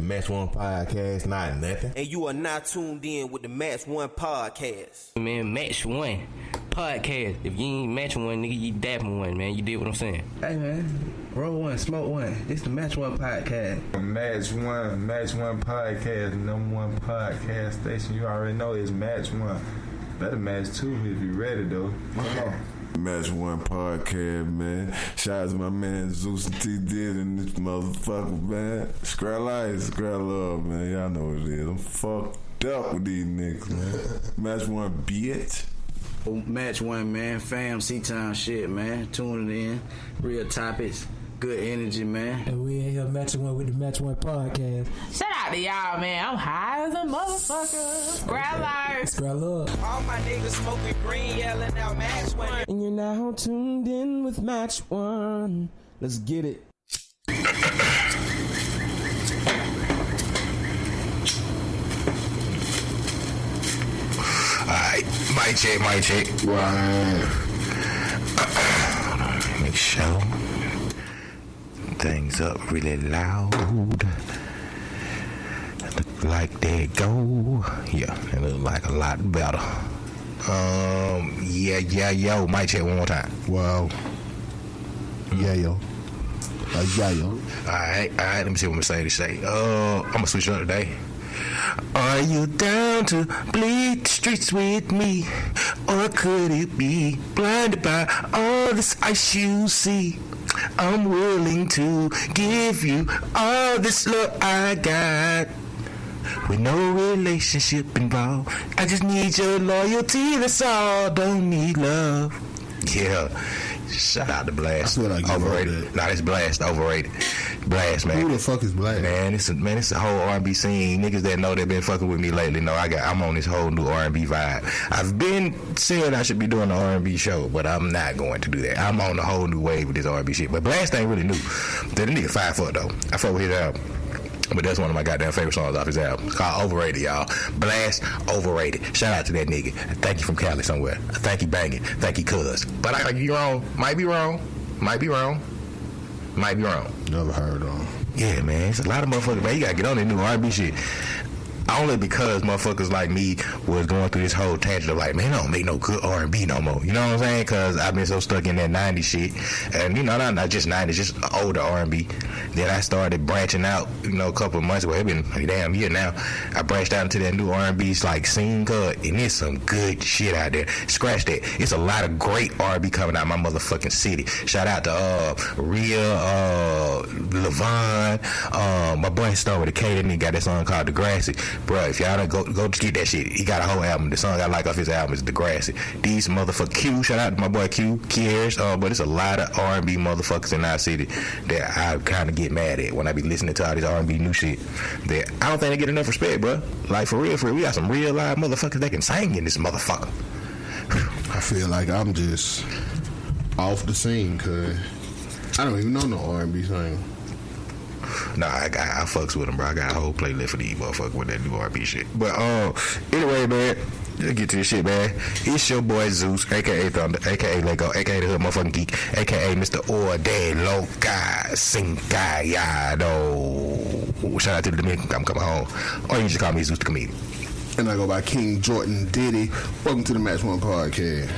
Match One Podcast, not nothing. And you are not tuned in with the Match One Podcast. Man, Match One Podcast. If you ain't matching one, nigga, you dapping one, man. You did what I'm saying. Hey, man. Roll one, smoke one. This the Match One Podcast. Match One Podcast, number one podcast station. You already know it's Match One. Better match two if you ready, though. Come on. Match One Podcast, man. Shout out to my man Zeus and T Did and this motherfucker, man. Scrap life, scrap love, man. Y'all know what it is. I'm fucked up with these niggas, man. Match One, bitch. Match One, man. Fam, C-Town shit, man. Tuning in. Real topics. Good energy, man. And we in here matching one with the Match One Podcast. Shout out to y'all, man. I'm high as a motherfucker. Scrap life. Scrap love. All my niggas smoking green, yelling out Match One. And you're now tuned in with Match One. Let's get it. Alright, mic check. Right. Hold on, make sure things up really loud. Look like they go. Yeah, it look like a lot better. Yo, mic check one more time. Wow. Yeah, yo. Alright, let me see what Mercedes say. I'm gonna switch it up today. Are you down to bleed the streets with me? Or could it be blinded by all this ice you see? I'm willing to give you all this love I got, with no relationship involved. I just need your loyalty, that's all. Don't need love. Yeah. Shout out to Blast. I feel like overrated. Nah, it's Blast. Overrated. Blast, man. Who the fuck is Blast? Man, it's a whole R&B scene. Niggas that know they've been fucking with me lately know I'm on this whole new R&B vibe. I've been saying I should be doing an R&B show, but I'm not going to do that. I'm on a whole new wave with this R&B shit. But Blast ain't really new. The nigga 5 foot though. I fuck with his album. But that's one of my goddamn favorite songs off his album. It's called Overrated, y'all. Blast, Overrated. Shout out to that nigga. Thank you from Cali somewhere. Thank you, banging. Thank you, cuz. But I could be wrong. Might be wrong. Never heard of. Yeah, man. It's a lot of motherfuckers. Man, you gotta get on that new R&B shit. Only because motherfuckers like me was going through this whole tangent of like, man, I don't make no good R&B no more. You know what I'm saying? Because I've been so stuck in that 90s shit. And, you know, not just 90s, just older R&B. Then I started branching out, you know, a couple of months ago. It's been a damn year now. I branched out into that new R&B like scene, and there's some good shit out there. Scratch that. It's a lot of great R&B coming out of my motherfucking city. Shout out to Rhea, Levon, my boy Star with a K, that nigga got that song called Degrassi. Bruh, if y'all don't go get that shit. He got a whole album. The song I like off his album is Degrassi. These motherfuckers, Q, shout out to my boy Q Harris. But it's a lot of R&B motherfuckers in our city that I kind of get mad at when I be listening to all this R&B new shit. That I don't think they get enough respect, bruh. Like for real, we got some real live motherfuckers that can sing in this motherfucker. I feel like I'm just off the scene, cause I don't even know no R&B singer. Nah, I fucks with them, bro. I got a whole playlist for these motherfuckers with that new R&B shit. But anyway, man, let's get to this shit, man. It's your boy Zeus, aka Thunder, aka Lego, aka the Hood Motherfucking Geek, aka Mr. Orde Loca Sincayado. Shout out to the Dominican, I'm coming home. Or you just call me Zeus the Comedian. And I go by King Jordan Diddy. Welcome to the Match One Podcast.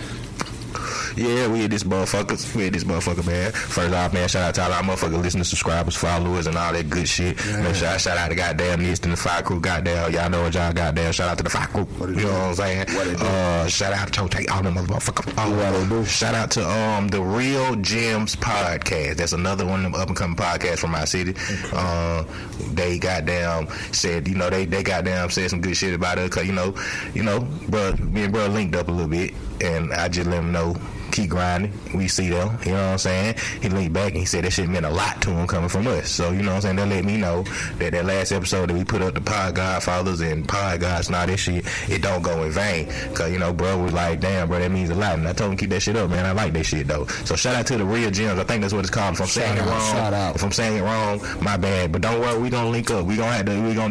Yeah, we hit this motherfucker, man. First off, man, shout out to all our motherfucking listeners, subscribers, followers, and all that good shit. Yeah. Man, shout out to goddamn Nist and the Fire Crew, goddamn. Y'all know what y'all goddamn. Shout out to the Fire Crew. You know what I'm saying? Shout out to Chote, all them motherfuckers. Shout out to the Real Gems Podcast. That's another one of them up and coming podcasts from my city. Okay. They goddamn said, you know, they goddamn said some good shit about us, cause you know, bro, me and bro linked up a little bit, and I just let them know. Keep grinding. We see them. You know what I'm saying? He leaned back and he said that shit meant a lot to him coming from us. So, you know what I'm saying? That let me know that last episode that we put up the Pod Godfathers and Pod Gods and all that shit, it don't go in vain. Cause, you know, bro was like, damn, bro, that means a lot. And I told him keep that shit up, man. I like that shit, though. So shout out to the Real Gems. I think that's what it's called. If I'm saying it wrong, my bad. But don't worry, we gonna link up. We gonna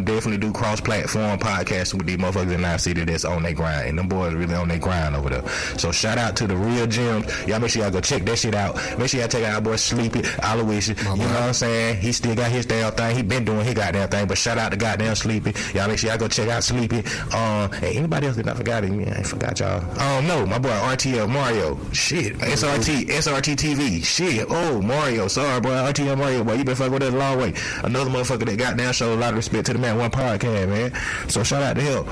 definitely do cross-platform podcasting with these motherfuckers in our city that's on their grind. And them boys really on their grind over there. So shout out to the Real Gems Sims. Y'all make sure y'all go check that shit out. Make sure y'all check out our boy Sleepy, Aloysius. You know what I'm saying? He still got his damn thing. He been doing his goddamn thing. But shout out to goddamn Sleepy. Y'all make sure y'all go check out Sleepy. Hey, anybody else that I forgot it? I ain't forgot y'all. No, my boy RTL Mario. Shit. SRT TV. Shit. Oh, Mario. Sorry, boy. RTL Mario, boy. You been fucking with us a long way. Another motherfucker that goddamn show a lot of respect to the Man One Podcast, man. So shout out to him.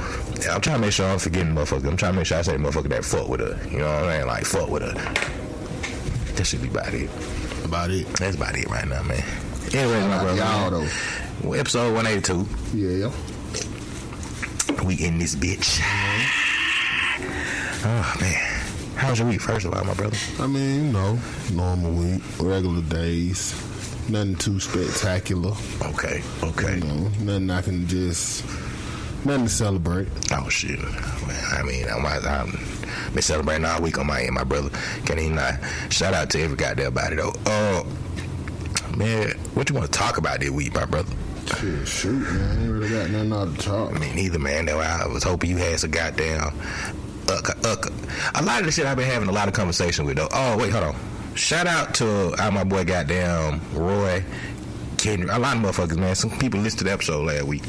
I'm trying to make sure I'm forgetting motherfucker. I'm trying to make sure I say motherfucker that fuck with her. You know what I mean? Like, fuck with her. That should be about it. That's about it right now, man. Anyway, my brother. Y'all, though. Well, episode 182. Yeah. We in this bitch. Oh, man. How's your week, first of all, my brother? I mean, normal week, regular days. Nothing too spectacular. Okay. Nothing nothing to celebrate. Oh, shit. I mean, I'm been celebrating all week on my end, my brother. Can't even lie. Shout out to every goddamn body, though. Man, what you want to talk about this week, my brother? Shoot, man. I ain't really got nothing out to talk. Me neither, man. That's why I was hoping you had some goddamn a lot of the shit I've been having a lot of conversation with, though. Oh, wait, hold on. Shout out to my boy goddamn Roy Kendrick. A lot of motherfuckers, man. Some people listened to the episode last week.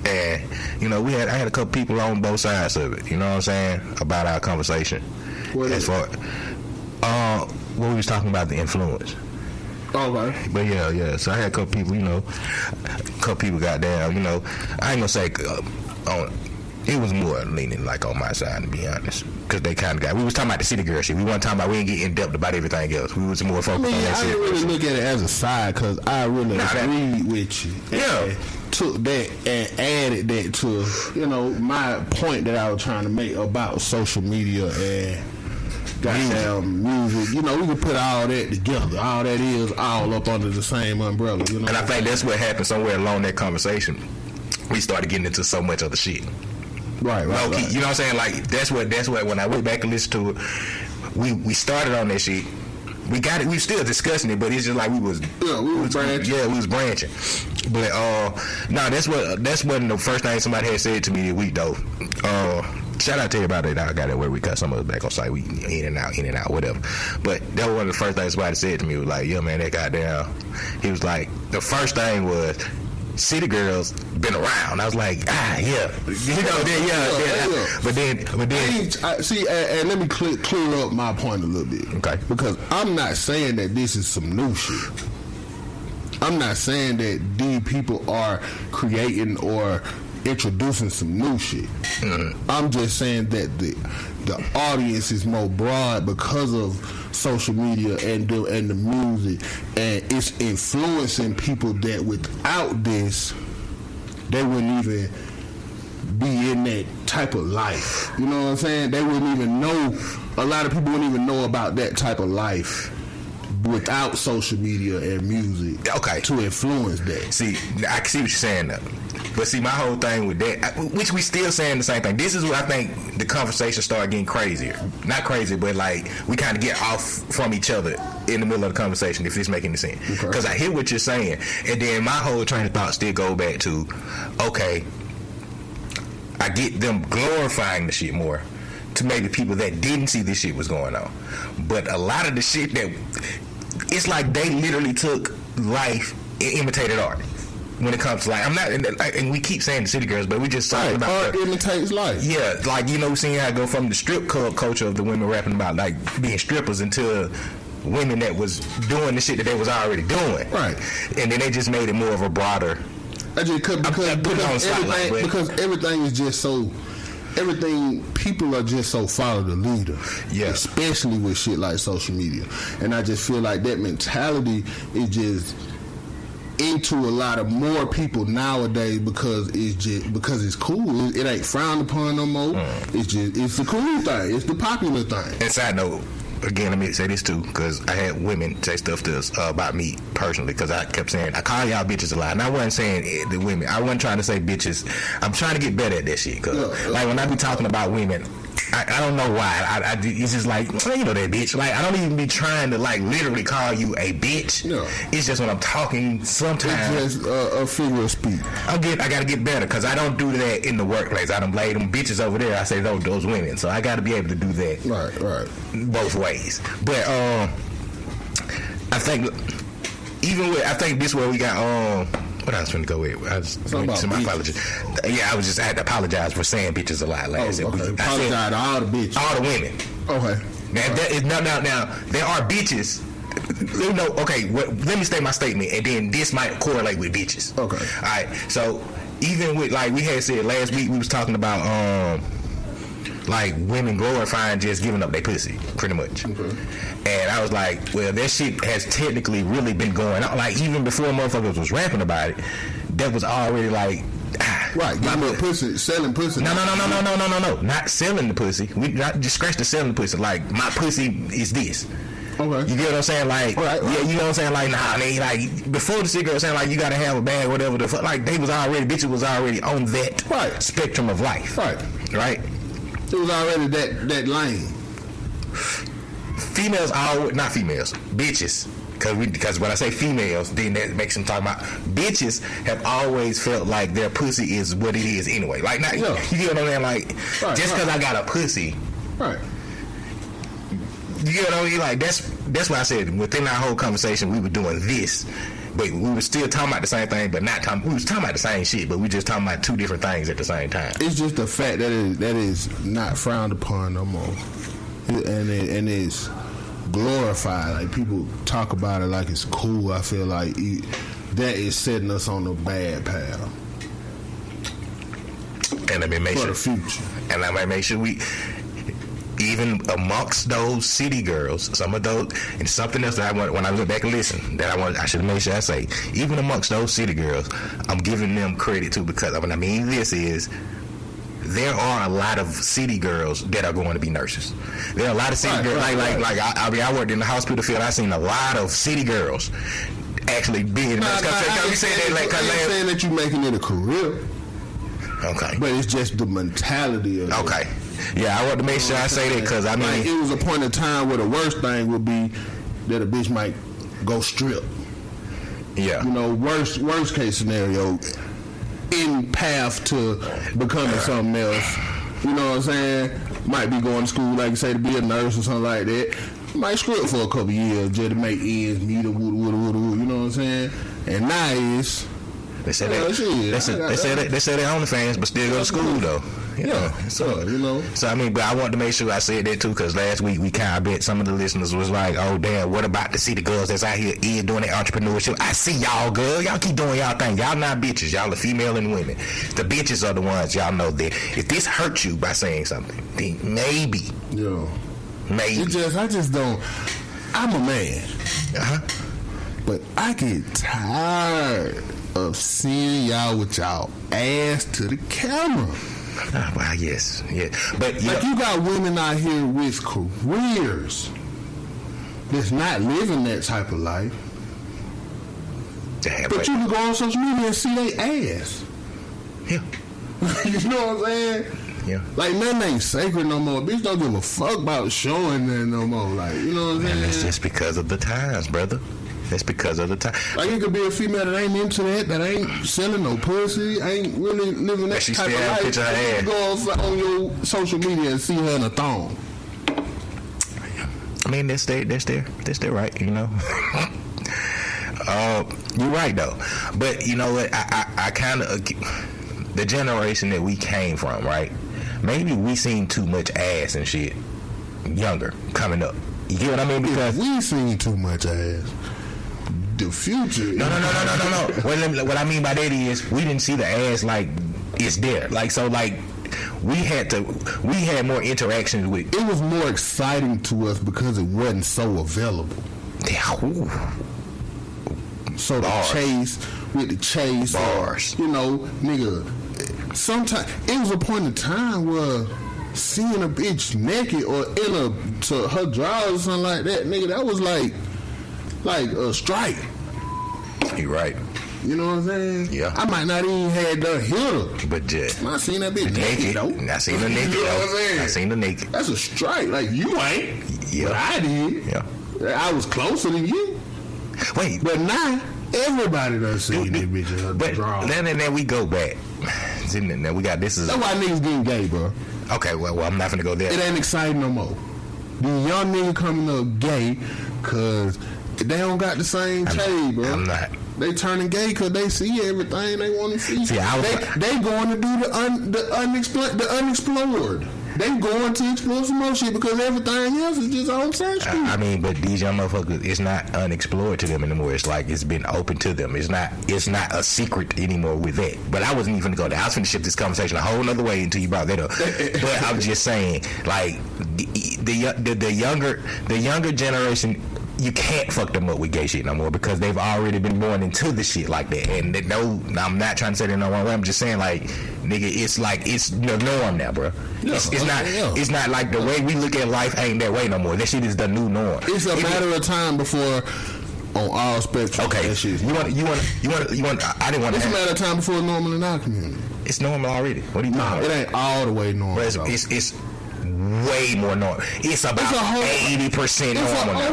And, you know, I had a couple people on both sides of it, you know what I'm saying, about our conversation. What we was talking about, the influence. Oh, right. But yeah, so I had a couple people, you know, got down, you know, I ain't gonna say it was more leaning like on my side, to be honest, because they kind of we was talking about the city girl shit. We weren't talking about, we didn't get in depth about everything else. We was more focused on that shit. I didn't really look at it as a side, because I really agreed with you. Yeah. Took that and added that to, you know, my point that I was trying to make about social media and goddamn music. You know, we can put all that together. All that is all up under the same umbrella, you know. And I think that's what happened somewhere along that conversation. We started getting into so much other shit. Right. You know what I'm saying? Like, that's what when I went back and listened to it, we started on that shit. We got it. We still discussing it, but it's just like we was branching. Yeah, we was branching. But no, that's what the first thing somebody had said to me this week, though. Shout out to everybody that I got that where we got some of us back on site. We in and out, whatever. But that was one of the first things somebody said to me. Was like, yeah, man, that goddamn. He was like, the first thing was, city girls been around. I was like, yeah, you know, yeah. But then, see, and let me clear up my point a little bit, okay? Because I'm not saying that this is some new shit. I'm not saying that these people are creating or introducing some new shit. Mm-hmm. I'm just saying that the audience is more broad because of social media and the music, and it's influencing people that without this they wouldn't even be in that type of life. You know what I'm saying? They wouldn't even know. A lot of people wouldn't even know about that type of life without social media and music. Okay, to influence that. See, I can see what you're saying though. But see, my whole thing with that, which we still saying the same thing. This is where I think the conversation started getting crazier. Not crazy, but like we kind of get off from each other in the middle of the conversation, if this making any sense. Because I hear what you're saying, and then my whole train of thought still go back to, okay, I get them glorifying the shit more to maybe people that didn't see this shit was going on. But a lot of the shit that, it's like they literally took life and imitated art. When it comes to like, I'm not, and we keep saying the city girls, but we just talking about art imitates life. Yeah, like, you know, seeing how I go from the strip club culture of the women rapping about like being strippers into women that was doing the shit that they was already doing. Right. And then they just made it more of a broader. Because everything is just so. Everything, people are just so follow the leader. Yeah. Especially with shit like social media. And I just feel like that mentality is just into a lot of more people nowadays because it's cool. It ain't frowned upon no more. It's the cool thing. It's the popular thing. And side note, again, let me say this too, because I had women say stuff to us about me personally, because I kept saying, I call y'all bitches a lot. And I wasn't saying the women. I wasn't trying to say bitches. I'm trying to get better at that shit. Because like when I be talking about women, I don't know why. It's just like, you know that bitch. Like, I don't even be trying to like literally call you a bitch. No. It's just when I'm talking sometimes. It's just a figure of speech. I gotta get better because I don't do that in the workplace. I don't lay them bitches over there. I say those women. So I gotta be able to do that. Right. Both ways. But I think I think this where we got what I was trying to go with. I just my apologies. Yeah, I had to apologize for saying bitches a lot last week. Okay. Apologize to all the bitches. All the women. Okay. Now there are bitches. You know, okay, let me state my statement, and then this might correlate with bitches. Okay. All right. So even with, like we had said last week, we was talking about like women glorifying just giving up their pussy, pretty much. Okay. And I was like, well, that shit has technically really been going on. Like, even before motherfuckers was rapping about it, that was already like, right, giving up pussy, selling pussy. No. Not selling the pussy. We not just scratch the selling pussy. Like, my pussy is this. Okay. You get what I'm saying? Like, right. Yeah, you know what I'm saying? Like, nah, they like before the cigarette saying like you gotta have a bag, whatever the fuck. Like, bitches was already on that spectrum of life. Right. It was already that lane. Females not females, bitches. Because when I say females, then that makes them talk about bitches have always felt like their pussy is what it is anyway. Like, not, you get what I'm saying? Like, just because I got a pussy, right? You get what I mean? Like, that's why I said within our whole conversation we were doing this, but we were still talking about the same thing, but not talking. We was talking about the same shit, but we just talking about two different things at the same time. It's just the fact that that is not frowned upon no more, and it's glorified. Like, people talk about it like it's cool. I feel like that is setting us on a bad path. And let me make for sure the future. And let me make sure we. Even amongst those city girls, some of those, and something else that I want when I look back and listen, I should make sure I say, even amongst those city girls, I'm giving them credit too, because what I mean this is, there are a lot of city girls that are going to be nurses. There are a lot of city girls, like I worked in the hospital field. I seen a lot of city girls actually being nurses. I ain't saying that you making it a career. Okay, but it's just the mentality of it. Okay. Yeah, I want to make sure I say that because I mean, like, it was a point in time where the worst thing would be that a bitch might go strip. Yeah, you know, worst case scenario, in path to becoming something else. You know what I'm saying? Might be going to school, like you say, to be a nurse or something like that. Might strip for a couple years just to make ends meet or you know what I'm saying? And now it's they say they say they OnlyFans, but still go to school though. So you know. So I mean, but I wanted to make sure I said that too, because last week we kind of bet some of the listeners was like, "Oh damn, what about the city girls that's out here doing their entrepreneurship?" I see y'all, girl. Y'all keep doing y'all thing. Y'all not bitches. Y'all are female and women. The bitches are the ones y'all know that if this hurts you by saying something, then maybe. Maybe. I just don't. I'm a man. But I get tired of seeing y'all with y'all ass to the camera. Well, yes, yeah, but like you got women out here with careers that's not living that type of life. Damn, but you can go on social media and see their ass. Yeah, you know what I'm saying? Yeah, like nothing ain't sacred no more. Bitch don't give a fuck about showing that no more. Like, you know what I'm saying? And that's just because of the times, brother. That's because of the time. Like, it could be a female that ain't into that ain't selling no pussy, ain't really living that type of life. Picture her ass. You go on your social media and see her in a thong. I mean, that's their right, you know. You're right though, but you know what? I kind of the generation that we came from, right? Maybe we seen too much ass and shit younger coming up. You get what I mean? Because we seen too much ass. The future. No. What I mean by that is we didn't see the ass like it's there. Like, so like we had more interactions with. It was more exciting to us because it wasn't so available. So Bars. the chase, bars. You know, nigga. Sometimes it was a point in time where seeing a bitch naked or to her drawers or something like that, nigga, that was like a strike. You right. You know what I'm saying? Yeah. I might not even had the hitter. But just I seen that bitch naked though. I seen her naked. You know what I'm saying? I seen her naked. That's a strike. Like you ain't. Yeah. But I did. Yeah. I was closer than you. Wait. But now everybody done seen that bitch in her But drawers. then we go back. Then we got this is. That's why niggas getting gay, bro. Okay, well I'm not gonna go there. It ain't exciting no more. These young niggas coming up gay because they don't got the same trade, bro. I'm not. They turning gay because they see everything they want to see. See, they going to do the unexplored. They going to explore some more shit because everything else is just on Church Street. I mean, but these young motherfuckers, it's not unexplored to them anymore. It's like it's been open to them. It's not a secret anymore with that. But I wasn't even going to go there. I was going to shift this conversation a whole other way until you brought that up. But I'm just saying, like the younger generation. You can't fuck them up with gay shit no more because they've already been born into the shit like that. And no, I'm not trying to say that in the wrong way. I'm just saying, like, nigga, it's like it's the norm now, bro. Yeah, it's not like the way we look at life ain't that way no more. That shit is the new norm. It's a matter of time before on all spectrum. Okay, that shit. you want. I didn't want. It's a matter of time before it's normal in our community. It's normal already. What are you talking about? It ain't all the way normal. It's way more normal. It's about 80% normal now.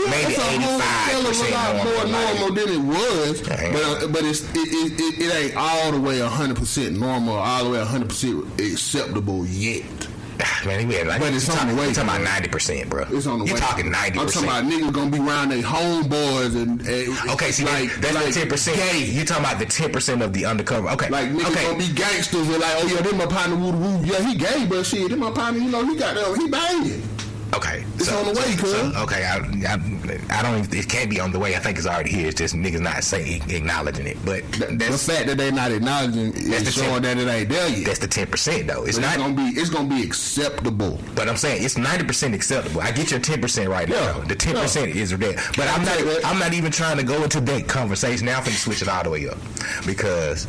Maybe 85% more normal than it was. But it ain't all the way 100% normal, all the way 100% acceptable yet. Man, but it's on the way. You're talking about 90%, bro. It's on the way. You're talking 90%. I'm talking about niggas gonna be around their homeboys and okay, see, that's like 10%. Gay. You're talking about the 10% of the undercover. Okay, like niggas gonna be gangsters and like, oh yeah, this my partner woo woo. Yeah, he gay, but shit, this my partner. You know, he banging. Okay, it's on the way, cuz. Okay, I don't even, it can't be on the way. I think it's already here. It's just niggas not acknowledging it. But the fact that they not acknowledging is showing that it ain't there yet. That's the 10% though. It's gonna be acceptable. But I'm saying it's 90% acceptable. I get your 10% right now. The 10% is there. But I'm not even trying to go into that conversation. Now I'm finna switch it all the way up because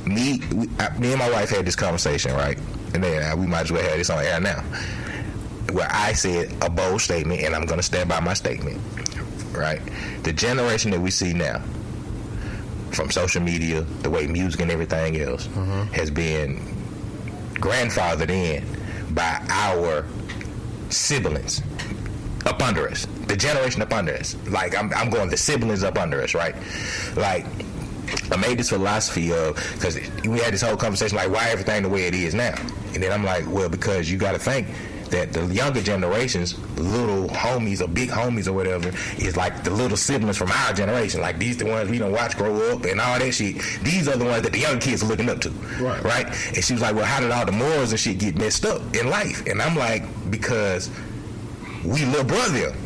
me and my wife had this conversation, right? And then we might as well have this on air now. Where I said a bold statement, and I'm going to stand by my statement, right? The generation that we see now, from social media, the way music and everything else, has been grandfathered in by our siblings up under us. The generation up under us. Like, I'm going the siblings up under us, right? Like, I made this philosophy of, because we had this whole conversation, like, why everything the way it is now? And then I'm like, well, because you got to think that the younger generations, little homies or big homies or whatever, is like the little siblings from our generation. Like, these the ones we don't watch grow up and all that shit. These are the ones that the young kids are looking up to. Right? And she was like, well, how did all the morals and shit get messed up in life? And I'm like, because we little brother them.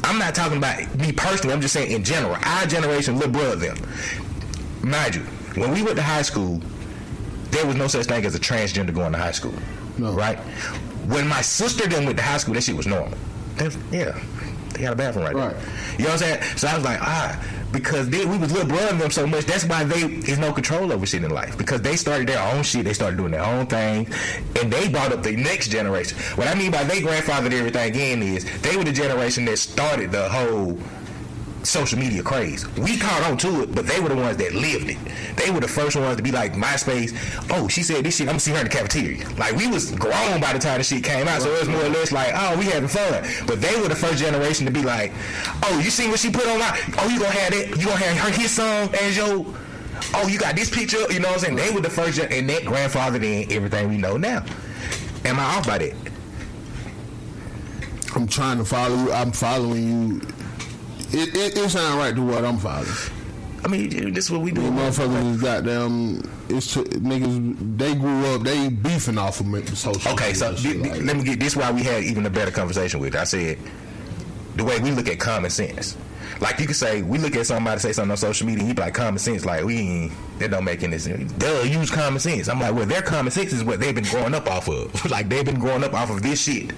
I'm not talking about me personally. I'm just saying in general. Our generation little brother them. Mind you, when we went to high school, there was no such thing as a transgender going to high school. No. Right? When my sister then went to high school, that shit was normal. They got a bathroom right there. You know what I'm saying? So I was like, because we was little brother them so much, that's why there's no control over shit in life. Because they started their own shit, they started doing their own thing, and they brought up the next generation. What I mean by they grandfathered everything in is they were the generation that started the whole social media craze. We caught on to it, but they were the ones that lived it. They were the first ones to be like, MySpace, oh, she said this shit, I'm gonna see her in the cafeteria. Like, we was grown by the time the shit came out, so it was more or less like, oh, we having fun. But they were the first generation to be like, oh, you see what she put on you gonna have that, you gonna have his song as your, oh, you got this picture, you know what I'm saying? They were the first, and that grandfathered in everything we know now. Am I off by that? I'm trying to follow you. I'm following you. It sounds right to what I'm following. I mean, this is what we do. Motherfuckers is goddamn. Niggas. They grew up. They beefing off of social. Okay, so let me get this. Why we had even a better conversation with. I said the way we look at common sense. Like, you could say, we look at somebody say something on social media, and you be like, common sense. Like, that don't make any sense. They'll use common sense. I'm like, well, their common sense is what they've been growing up off of. Like, they've been growing up off of this shit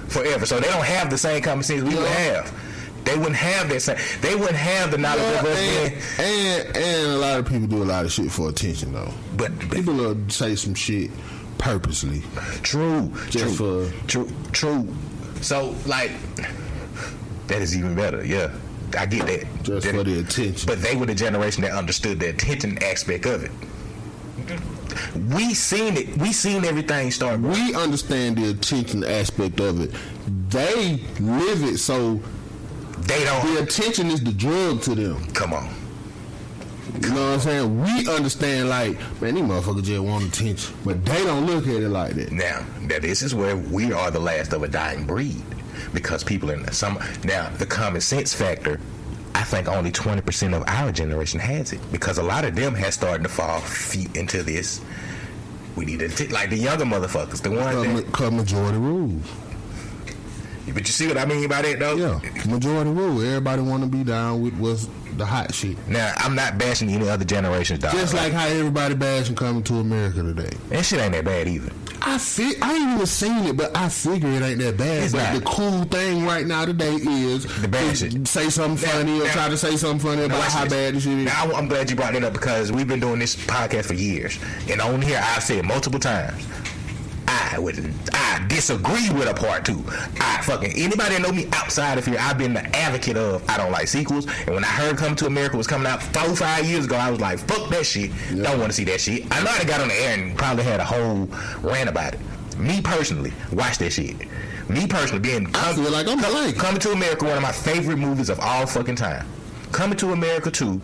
forever. So they don't have the same common sense we would have. They wouldn't have that same. They wouldn't have the knowledge of us. And a lot of people do a lot of shit for attention, though. But people will say some shit purposely. True. True. So, like, that is even better. Yeah. I get that. Just for the attention. But they were the generation that understood the attention aspect of it. We seen it. We seen everything start. Bro. We understand the attention aspect of it. They live it, so they don't. The attention is the drug to them. Come on. You know what I'm saying? We understand, like, man, these motherfuckers just want attention. But they don't look at it like that. Now this is where we are the last of a dying breed. Because people in some... Now, the common sense factor, I think only 20% of our generation has it. Because a lot of them has started to fall feet into this. We need to... like the younger motherfuckers. The ones that... majority rules. But you see what I mean by that, though? Yeah, majority rule. Everybody want to be down with what's the hot shit. Now, I'm not bashing any other generations, dog. Just like how everybody bashing Coming to America today. That shit ain't that bad either. I ain't even seen it, but I figure it ain't that bad. It's but not. The cool thing right now today is the bad shit. Say something funny or try to say something funny about how bad this shit is. Now, I'm glad you brought that up because we've been doing this podcast for years. And on here, I've said multiple times, I disagree with a part 2. Anybody that know me outside of here, I've been the advocate of I don't like sequels. And when I heard Coming to America was coming out 4-5 years ago, I was like, fuck that shit. Yep. Don't want to see that shit. I know I got on the air and probably had a whole rant about it. Me personally, watch that shit. Me personally, I feel like Coming to America, one of my favorite movies of all fucking time. Coming to America 2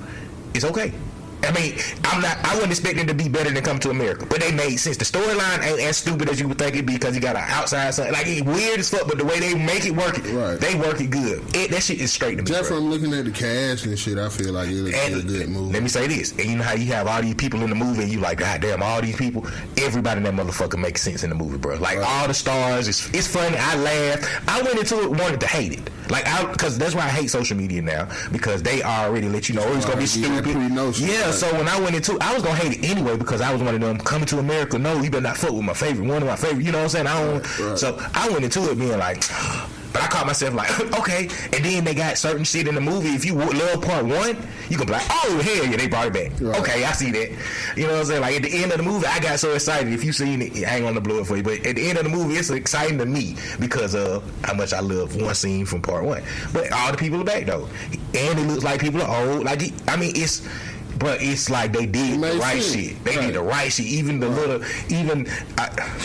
is okay. I mean, I wasn't expecting it to be better than Coming to America, but they made sense. The storyline ain't as stupid as you would think it'd be because you got an outside son. Like, it's weird as fuck, but the way they make it work, they work it good. That shit is straight to me. Just from looking at the cast and shit, I feel like it's a good movie. Let me say this, and you know how you have all these people in the movie, and you like, God damn, all these people, everybody in that motherfucker makes sense in the movie, bro. Like, all the stars, it's funny, I laughed. I went into it wanted to hate it. Like, because that's why I hate social media now, because they already let you know it's gonna be stupid. Yeah, so when I went into it, I was gonna hate it anyway because I was one of them Coming to America. No, you better not fuck with my favorite, one of my favorite. You know what I'm saying? So I went into it being like, but I caught myself like, okay. And then they got certain shit in the movie. If you love part 1, you can be like, oh hell yeah, they brought it back. Right. Okay, I see that. You know what I'm saying? Like at the end of the movie, I got so excited. If you seen it, I ain't gonna blow it for you. But at the end of the movie, it's exciting to me because of how much I love one scene from part 1. But all the people are back though, and it looks like people are old. Like but it's like they did the right shit. They did the right shit. Even the little,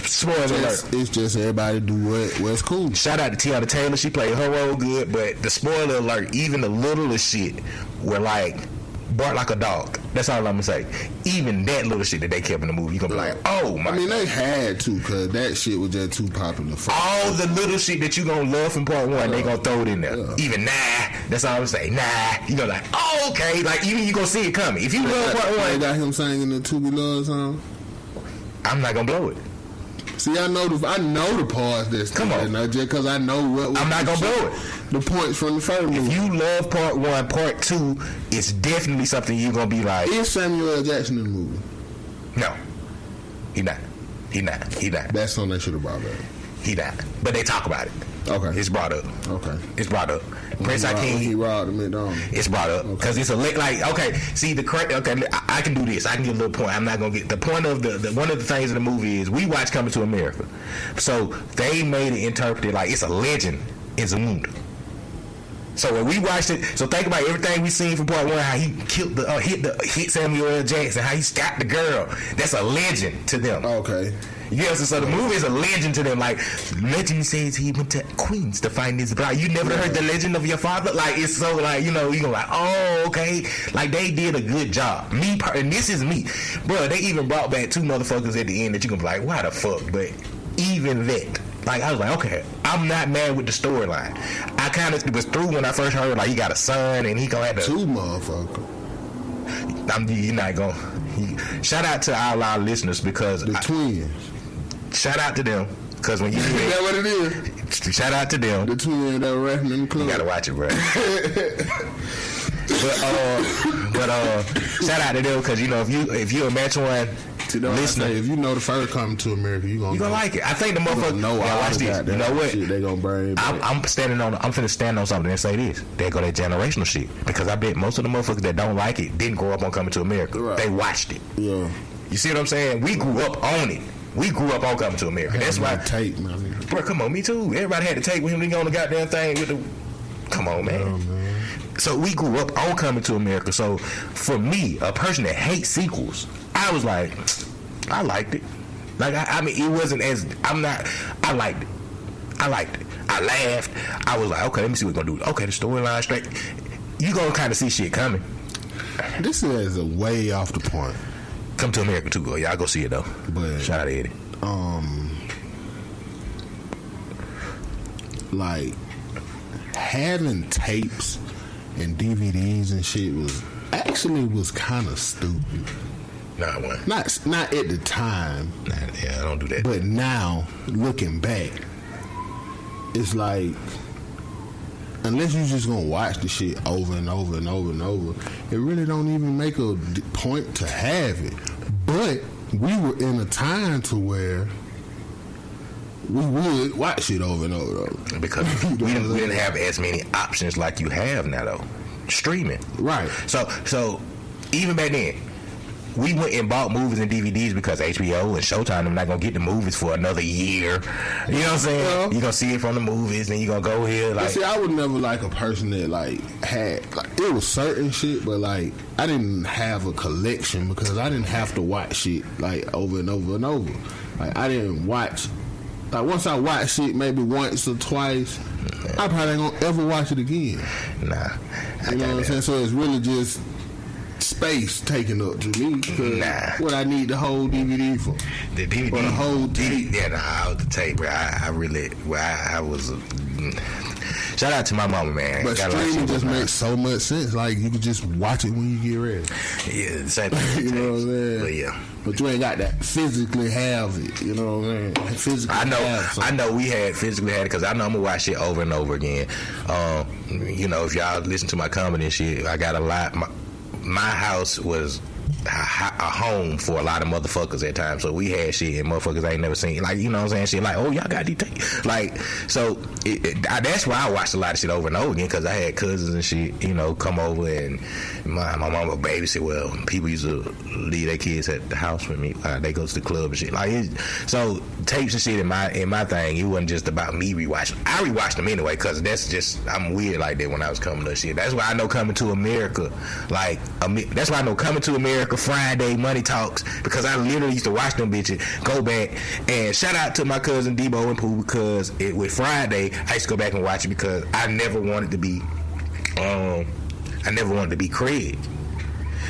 spoiler alert. It's just everybody do what's cool. Shout out to Tiana Taylor. She played her role good. But the spoiler alert, even the littlest shit were like, bark like a dog. That's all I'm gonna say. Even that little shit that they kept in the movie, you gonna be like, oh my. I mean, they had to, cause that shit was just too popular. All the little shit that you gonna love from part 1, they gonna throw it in there. Even that's all I'm saying. You know, like, oh okay, like even you gonna see it coming. If you love part 1, they got him singing the To Be Loved song. I'm not gonna blow it. See, I know the parts that's come on, not just because I know what. I'm not gonna blow it. The points from the first movie. If you love part 1, part 2, it's definitely something you're gonna be like. Is Samuel L. Jackson in the movie? No, he not. That's something they should have brought up. He not. But they talk about it. Okay. It's brought up. Okay. It's brought up. Prince Hakeem. He robbed the McDonald's. It's brought up because it's a like. Okay, see the correct. Okay, I can do this. I can get a little point. I'm not gonna get the point of the one of the things in the movie is we watch Coming to America, so they made it interpreted like it's a legend in Zamunda. So when we watched it, so think about everything we seen from part 1, how he killed hit Samuel L. Jackson, how he got the girl. That's a legend to them. Okay. Yes, so the movie is a legend to them. Like, legend says he went to Queens to find his bride. You never heard the legend of your father? Like, it's so like, you know, you're like, oh, okay. Like, they did a good job. And this is me. Bro, they even brought back 2 motherfuckers at the end that you can be like, why the fuck? But even that, like, I was like, okay, I'm not mad with the storyline. I kind of was through when I first heard, like, he got a son and he gonna have to. 2 motherfuckers. You're not gonna. Shout out to all our listeners because. The twins. Shout out to them, because when you hear is that what it is? Shout out to them. The twins that were rapping in the club. You gotta watch it, bro. but shout out to them because you know if you a Match One listener, if you know the first Coming to America, you gonna like it. I think the motherfucker know. Watch this. You know what? Shit, they gonna bring. I'm finna stand on something and say this. They go that generational shit because I bet most of the motherfuckers that don't like it didn't grow up on Coming to America. Right. They watched it. Yeah. You see what I'm saying? We grew up on it. We grew up on Coming to America. That's why. Tape, man. Bro, come on, me too. Everybody had to take with him on the goddamn thing with the. Come on, man. So we grew up on Coming to America. So for me, a person that hates sequels, I was like, I liked it. Like I mean, it wasn't as I liked it. I laughed. I was like, okay, let me see what we're gonna do. Okay, the storyline straight. You gonna kind of see shit coming. This is a way off the point. Come to America too, girl. Y'all go see it though. But shout out to Eddie. Like having tapes and DVDs and shit was kind of stupid. Nah, one. Not at the time. Nah, yeah, I don't do that. But now, looking back, it's like, unless you just gonna watch the shit over and over and over and over, it really don't even make a point to have it. But we were in a time to where we would watch it over and over and over. Because we didn't have as many options like you have now, though. Streaming. Right. So even back then, we went and bought movies and DVDs because HBO and Showtime, I'm not going to get the movies for another year. You know what I'm saying? Well, you're going to see it from the movies, and you're going to go here. Like, see, I would never like a person that, like, had, like, it was certain shit, but, like, I didn't have a collection because I didn't have to watch shit, like, over and over and over. Like, I didn't watch, like, once I watched shit maybe once or twice, I probably ain't going to ever watch it again. Nah. You know what I'm saying? So it's really just space taken up to me. What I need the whole DVD for. The DVD. Or the whole tape. Yeah, the tape, bro. I was. Shout out to my mama, man. But streaming just makes so much sense. Like, you can just watch it when you get ready. Yeah, the same thing. You know what I'm saying? But yeah. But you ain't got that physically have it. You know what I'm saying? Physically I know we had physically had it because I know I'm going to watch it over and over again. You know, if y'all listen to my comedy and shit, I got a lot. My house was a home for a lot of motherfuckers at times, so we had shit and motherfuckers I ain't never seen. Like, you know what I'm saying? Shit like, oh, y'all got DT. Like, so that's why I watched a lot of shit over and over again, because I had cousins and shit, you know, come over, and my mama would babysit. Well, people used to leave their kids at the house with me. They go to the club and shit. Like, so tapes and shit in my thing, it wasn't just about me rewatching. I rewatched them anyway, because that's just, I'm weird like that when I was coming to shit. That's why I know Coming to America, like, that's why I know Coming to America, Friday, Money Talks, because I literally used to watch them bitches, go back, and shout out to my cousin Debo and Pooh, because with Friday, I used to go back and watch it because I never wanted to be Craig.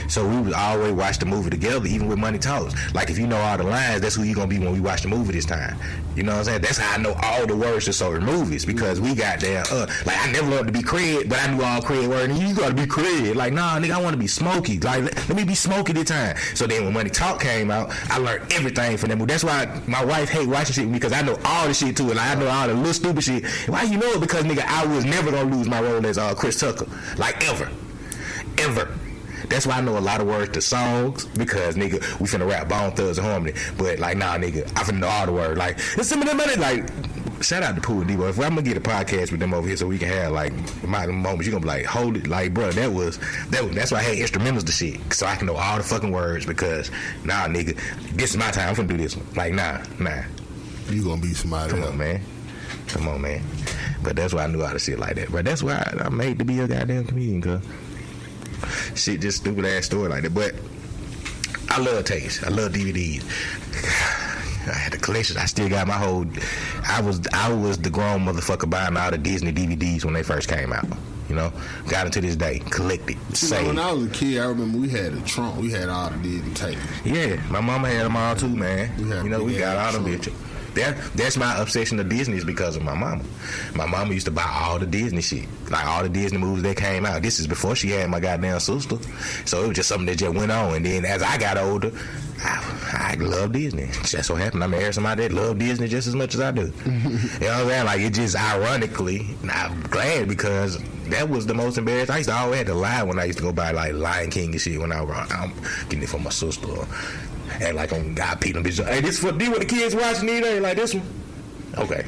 So we would always watch the movie together, even with Money Talks. Like, if you know all the lines, that's who you gonna be when we watch the movie this time. You know what I'm saying? That's how I know all the words to certain movies, because we got there. Like, I never wanted to be Craig, but I knew all Craig words. And you gotta be Craig. Like, nah, nigga, I want to be Smokey. Like, let me be Smokey this time. So then when Money Talk came out, I learned everything from that movie. That's why my wife hate watching shit with me, because I know all the shit to it. Like, I know all the little stupid shit. Why you know it? Because, nigga, I was never gonna lose my role as Chris Tucker. Like, ever. That's why I know a lot of words to songs, because, nigga, we finna rap Bone Thugs and Harmony. But, like, nah, nigga, I finna know all the words. Like, it's some of them money, like, shout out to Pooh and Debo. If I'm gonna get a podcast with them over here so we can have, like, my moments, you're gonna be like, hold it. Like, bro, that's why I had instrumentals to shit, so I can know all the fucking words, because, nah, nigga, this is my time. I'm finna do this one. Like, nah. You gonna be somebody Come on, man. But that's why I knew how to shit like that. But that's why I made to be a goddamn comedian, cuz. Shit, just stupid ass story like that. But I love tapes. I love DVDs. I had the collection. I still got my whole. I was the grown motherfucker buying all the Disney DVDs when they first came out. You know, got into this day, collected, saved. When I was a kid, I remember we had a trunk. We had all the Disney tapes. Yeah, my mama had them all too, man. We got all them bitches. That's my obsession of Disney, is because of my mama. My mama used to buy all the Disney shit, like all the Disney movies that came out. This is before she had my goddamn sister, so it was just something that just went on. And then as I got older, I love Disney. Just so happened I married somebody that loved Disney just as much as I do. You know what I'm saying? Like, it just ironically, I'm glad, because that was the most embarrassing. I used to always have to lie when I used to go buy, like, Lion King and shit when I'm getting it from my sister. And like, on God, Peter, bitch. Hey, this for what the kids watching today? Like this one? Okay.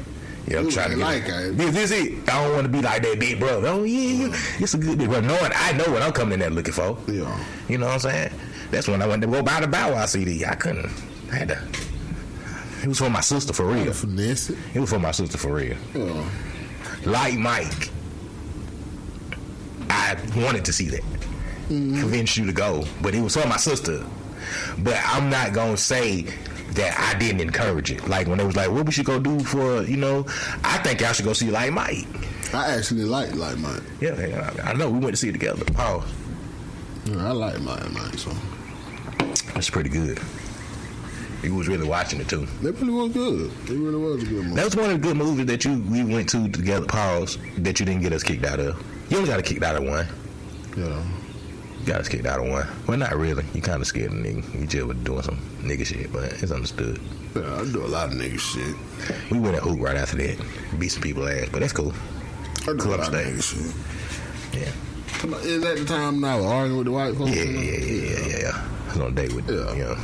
Yeah, I'm trying to get it. This it. I don't want to be like that big brother. Oh yeah, it's a good big brother. I know what I'm coming in there looking for. Yeah. You know what I'm saying? That's when I went to go buy the Bow Wow CD. I couldn't. I had to. It was for my sister for real. Finesse it. It was for my sister for real. Yeah. Like Mike. I I wanted to see that. Convince you to go, but it was for my sister. But I'm not gonna say that I didn't encourage it. Like when they was like, what we should go do for, I think y'all should go see Like Mike. I actually like Mike. Yeah, I know. We went to see it together. Pause. Yeah, I like Mike, so. That's pretty good. He was really watching it too. That really was good. It really was a good movie. That was one of the good movies that we went to together, pause, that you didn't get us kicked out of. You only got us kicked out of one. Yeah. You got us kicked out of one. Well, not really. You kind of scared of nigga. You just was doing some nigga shit, but it's understood. Yeah, I do a lot of nigga shit. We went at Hoop right after that. Beat some people's ass, but that's cool. I do a lot of nigga shit. Yeah. Is that the time now arguing with the white folks? Yeah. I was on a date with them. Yeah.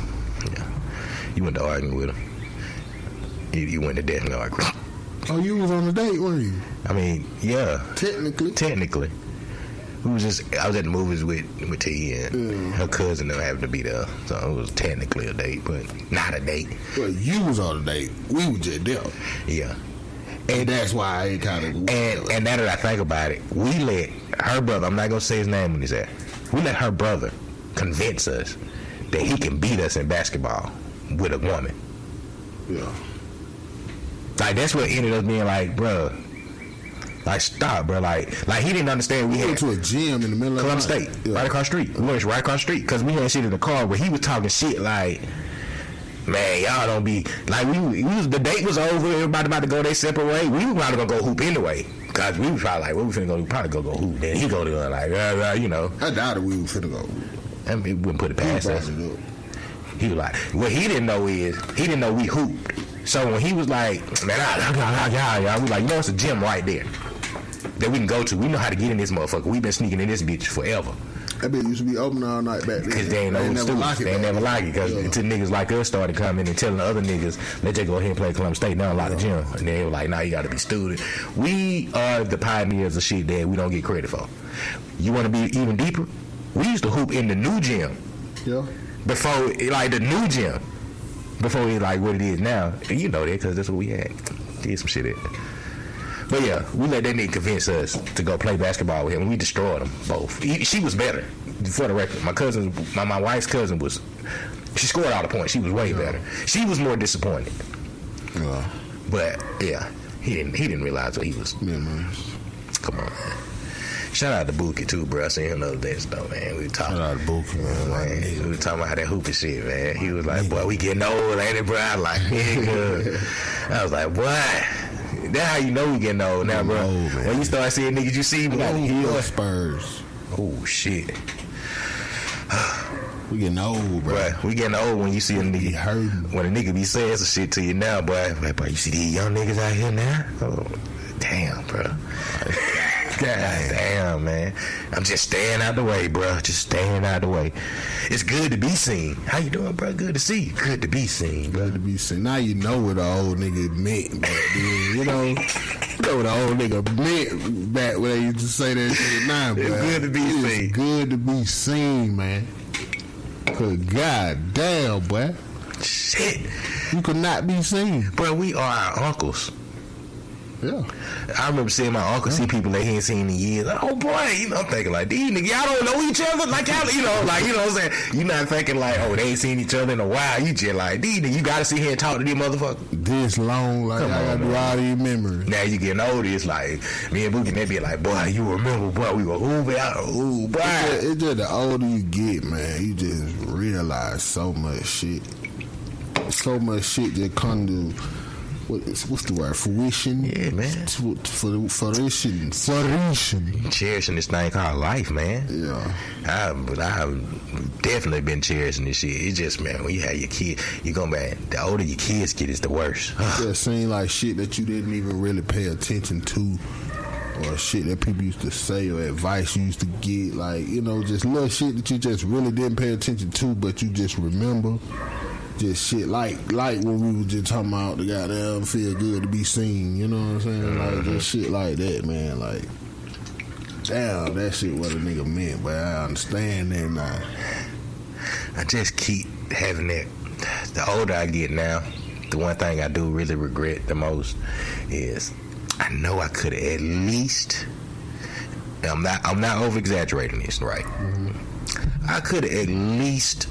You went to arguing with him. You went to death and arguing. Oh, you was on a date, weren't you? I mean, yeah. Technically. I was at the movies with T and her cousin that happened to be there. So it was technically a date, but not a date. Well, you was on a date. We was just there. Yeah. And that's why I ain't kind of... And now that I think about it, we let her brother, I'm not going to say his name when he's there, we let her brother convince us that he can beat us in basketball with a woman. Yeah. Like, that's what ended up being like, bruh, like, stop, bro. Like he didn't understand we went to a gym in the middle of Columbus State, right across the street. We went right across the street because we had shit in the car where he was talking shit like, man, y'all don't be like we was the date was over. Everybody about to go their separate way. We were probably gonna go hoop anyway because we was probably like, what we finna go? We probably go hoop. Then he go to like, I doubted we were finna go. I mean, we wouldn't put it past us. He was like, what he didn't know is he didn't know we hooped. So when he was like, man, we like, it's a gym right there that we can go to. We know how to get in this motherfucker. We've been sneaking in this bitch forever. That bitch used to be open all night back then. Because they ain't never like it. They ain't never like it. Because until niggas like us started coming and telling the other niggas, let's just go ahead and play Columbus State. Now a lot of gym. And they were like, nah, you got to be student. We are the pioneers of shit that we don't get credit for. You want to be even deeper? We used to hoop in the new gym. Yeah. Before, like the new gym. Before it like what it is now. And you know that because that's what we had. Did some shit at. But yeah, we let that nigga convince us to go play basketball with him, and we destroyed them both. She was better, for the record. My wife's cousin she scored all the points. She was way better. She was more disappointed. Yeah. But yeah, he didn't realize what he was. Yeah, man. Come on, man. Shout out to Bookie too, bro. I seen him the other day, though, man. We were talking. Shout out to Bookie, man. We were talking about how that hooping shit, man. He was like, boy, we getting old, ain't it, bro? I was like, nigga. I was like, what? That's how you know we getting old now, bro. Old, when you start seeing niggas you see, Spurs. Oh shit. We getting old, bro. Right, we getting old when you see a nigga hurting. When a nigga be saying some shit to you now, boy. Like, boy, you see these young niggas out here now? Oh, damn, bro. God damn, man. I'm just staying out the way, bro. Just staying out the way. It's good to be seen. How you doing, bro? Good to see you. Good to be seen, bro. Good to be seen. Now you know what the old nigga meant back then. You know what the old nigga meant back when they used to say that shit now, bro. It's good to be seen. It's good to be seen, man. Cause god damn, boy. Shit. You could not be seen. Bro, we are our uncles. Yeah. I remember seeing my uncle see people that he ain't seen in years. Like, oh boy, I'm thinking like, these niggas, y'all don't know each other? Like, y'all, what I'm saying? You're not thinking like, oh, they ain't seen each other in a while. You just like, these niggas, you gotta sit here and talk to these motherfuckers. This long, like, I gotta do all these memories. Now you getting older, it's like, me and Boogie, they be like, boy, you remember, boy, we were hooving out, ooh, boy. It's just the older you get, man, you just realize so much shit. So much shit that come to... What's the word? Fruition? Yeah, man. Fruition. Cherishing this thing called life, man. Yeah. I've definitely been cherishing this shit. It's just, man, when you have your kid, you go back. The older your kids get, it's the worse. It seems like shit that you didn't even really pay attention to, or shit that people used to say, or advice you used to get, like, just little shit that you just really didn't pay attention to, but you just remember. Just shit like when we were just talking about the goddamn feel good to be seen, you know what I'm saying? Like just shit like that, man. Like, damn, that shit what a nigga meant, but I understand that now. I just keep having that. The older I get now, the one thing I do really regret the most is I know I could have at least I'm not over exaggerating this, right? I could at least.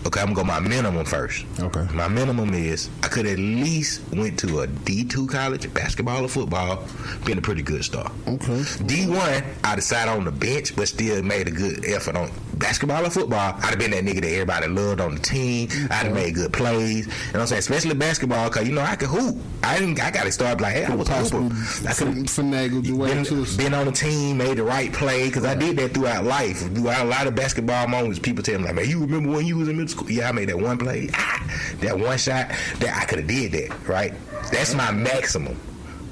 Okay, I'm gonna go my minimum first. Okay. My minimum is I could at least went to a D2 college, basketball or football, been a pretty good start. Okay. D1, I'd have sat on the bench, but still made a good effort on basketball or football. I'd have been that nigga that everybody loved on the team. I'd have made good plays. You know what I'm saying? Especially basketball, because, you know, I could hoop. I got to start like, hey, I was a hooper. I could have finagled your way to been on the team, made the right play, because I did that throughout life. Throughout a lot of basketball moments, people tell me, like, man, you remember when you was in middle school? Yeah, I made that one play, that one shot, that I could have did that, right? That's my maximum.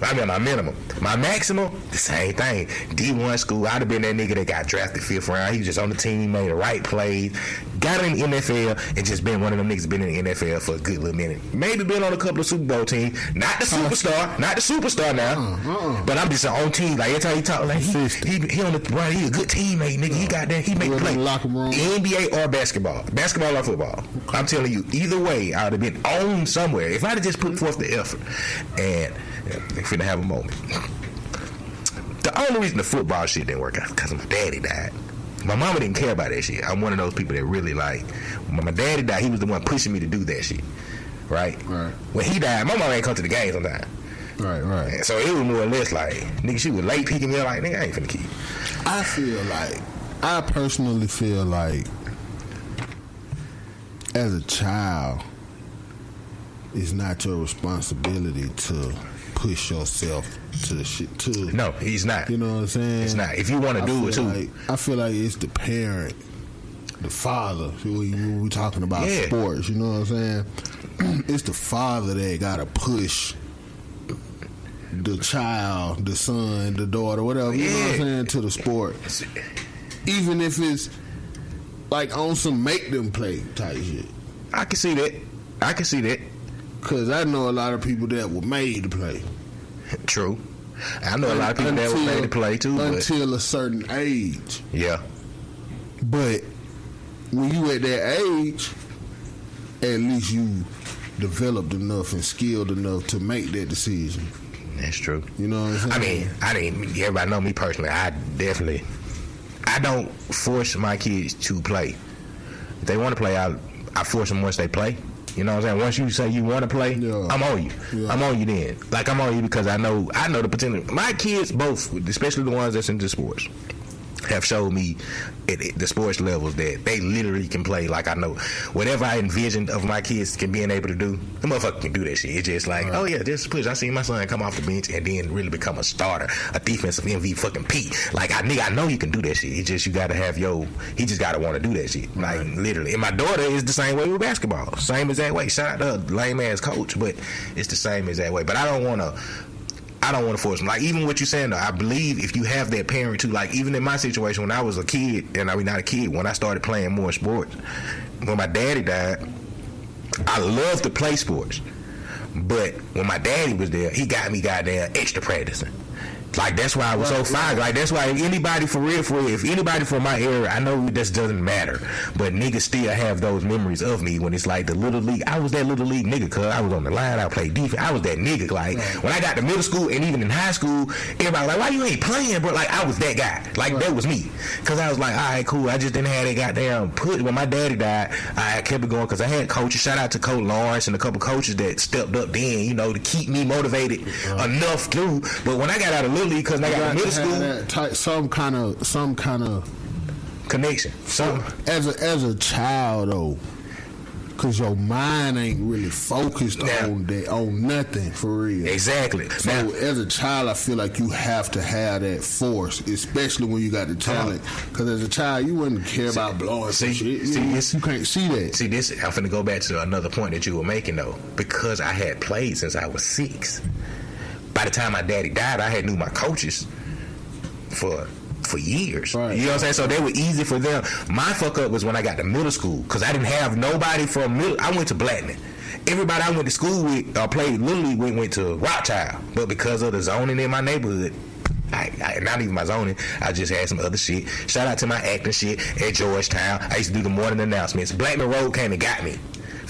I mean, my minimum. My maximum, the same thing. D1 school, I'd have been that nigga that got drafted 5th round. He was just on the team, made the right plays, got in the NFL, and just been one of them niggas been in the NFL for a good little minute. Maybe been on a couple of Super Bowl teams. Not the superstar now. But I'm just on team. Like, every time he talk, like, he on the run. He a good teammate, nigga. He got that. He make play. NBA or basketball. Basketball or football. I'm telling you, either way, I would have been on somewhere. If I'd have just put forth the effort. And they finna have a moment. The only reason the football shit didn't work out is because my daddy died. My mama didn't care about that shit. I'm one of those people that really like. When my daddy died, he was the one pushing me to do that shit. Right? When he died, my mama ain't come to the games on time. Right. And so it was more or less like, nigga, she was late picking me up. Like, nigga, I ain't finna keep. I personally feel like, as a child, it's not your responsibility to push yourself to the shit too. No, he's not. You know what I'm saying? It's not. If you want to do it too. I feel like it's the parent, the father. When we talking about sports, you know what I'm saying? It's the father that gotta push the child, the son, the daughter, whatever, you know what I'm saying, to the sport. Even if it's like on some make them play type shit. I can see that. Cause I know a lot of people that were made to play. True. I know a lot of people that were made to play too. Until a certain age. Yeah. But when you at that age, at least you developed enough and skilled enough to make that decision. That's true. You know what I'm saying? I mean, everybody know me personally. I don't force my kids to play. If they want to play, I force them once they play. You know what I'm saying? Once you say you want to play, I'm on you. Yeah. I'm on you then. Like, I'm on you because I know the potential. My kids, both, especially the ones that's into sports, have showed me at the sports levels that they literally can play. Like, I know whatever I envisioned of my kids being able to do, the motherfucker can do that shit. It's just like, oh yeah, just push. I seen my son come off the bench and then really become a starter, a defensive MVP. Like, I know you can do that shit. It's just you gotta have he just gotta want to do that shit. Like, literally. And my daughter is the same way with basketball. Same exact way. Shout out to her lame ass coach, but it's the same exact way. But I don't want to force them. Like, even what you're saying, though, I believe if you have that parent too, like, even in my situation when I was a kid, and I mean not a kid, when I started playing more sports, when my daddy died, I loved to play sports. But when my daddy was there, he got me goddamn extra practicing. Like, that's why I was so fine. Like, that's why anybody for real, if anybody from my era, I know this doesn't matter, but niggas still have those memories of me when it's like the little league. I was that little league nigga, cuz I was on the line, I played defense. I was that nigga. Like, when I got to middle school and even in high school, everybody like, why you ain't playing, bro? Like, I was that guy. Like, that was me. Cuz I was like, all right, cool. I just didn't have that goddamn push. When my daddy died, I kept it going because I had coaches. Shout out to Coach Lawrence and a couple coaches that stepped up then, you know, to keep me motivated enough through. But when I got out of little league, because I got to middle school, some kind of connection. So as a child though, because your mind ain't really focused on nothing for real. Exactly. So as a child, I feel like you have to have that force, especially when you got the talent. Because as a child, you wouldn't care about blowing some shit. You can't see that. See this? I'm finna go back to another point that you were making though, because I had played since I was 6. By the time my daddy died, I had knew my coaches for years. Right. You know what I'm saying? So they were easy for them. My fuck up was when I got to middle school because I didn't have nobody from middle. I went to Blackman. Everybody I went to school with or played Little League went to Rothschild. But because of the zoning in my neighborhood, I not even my zoning, I just had some other shit. Shout out to my acting shit at Georgetown. I used to do the morning announcements. Blackman Road came and got me.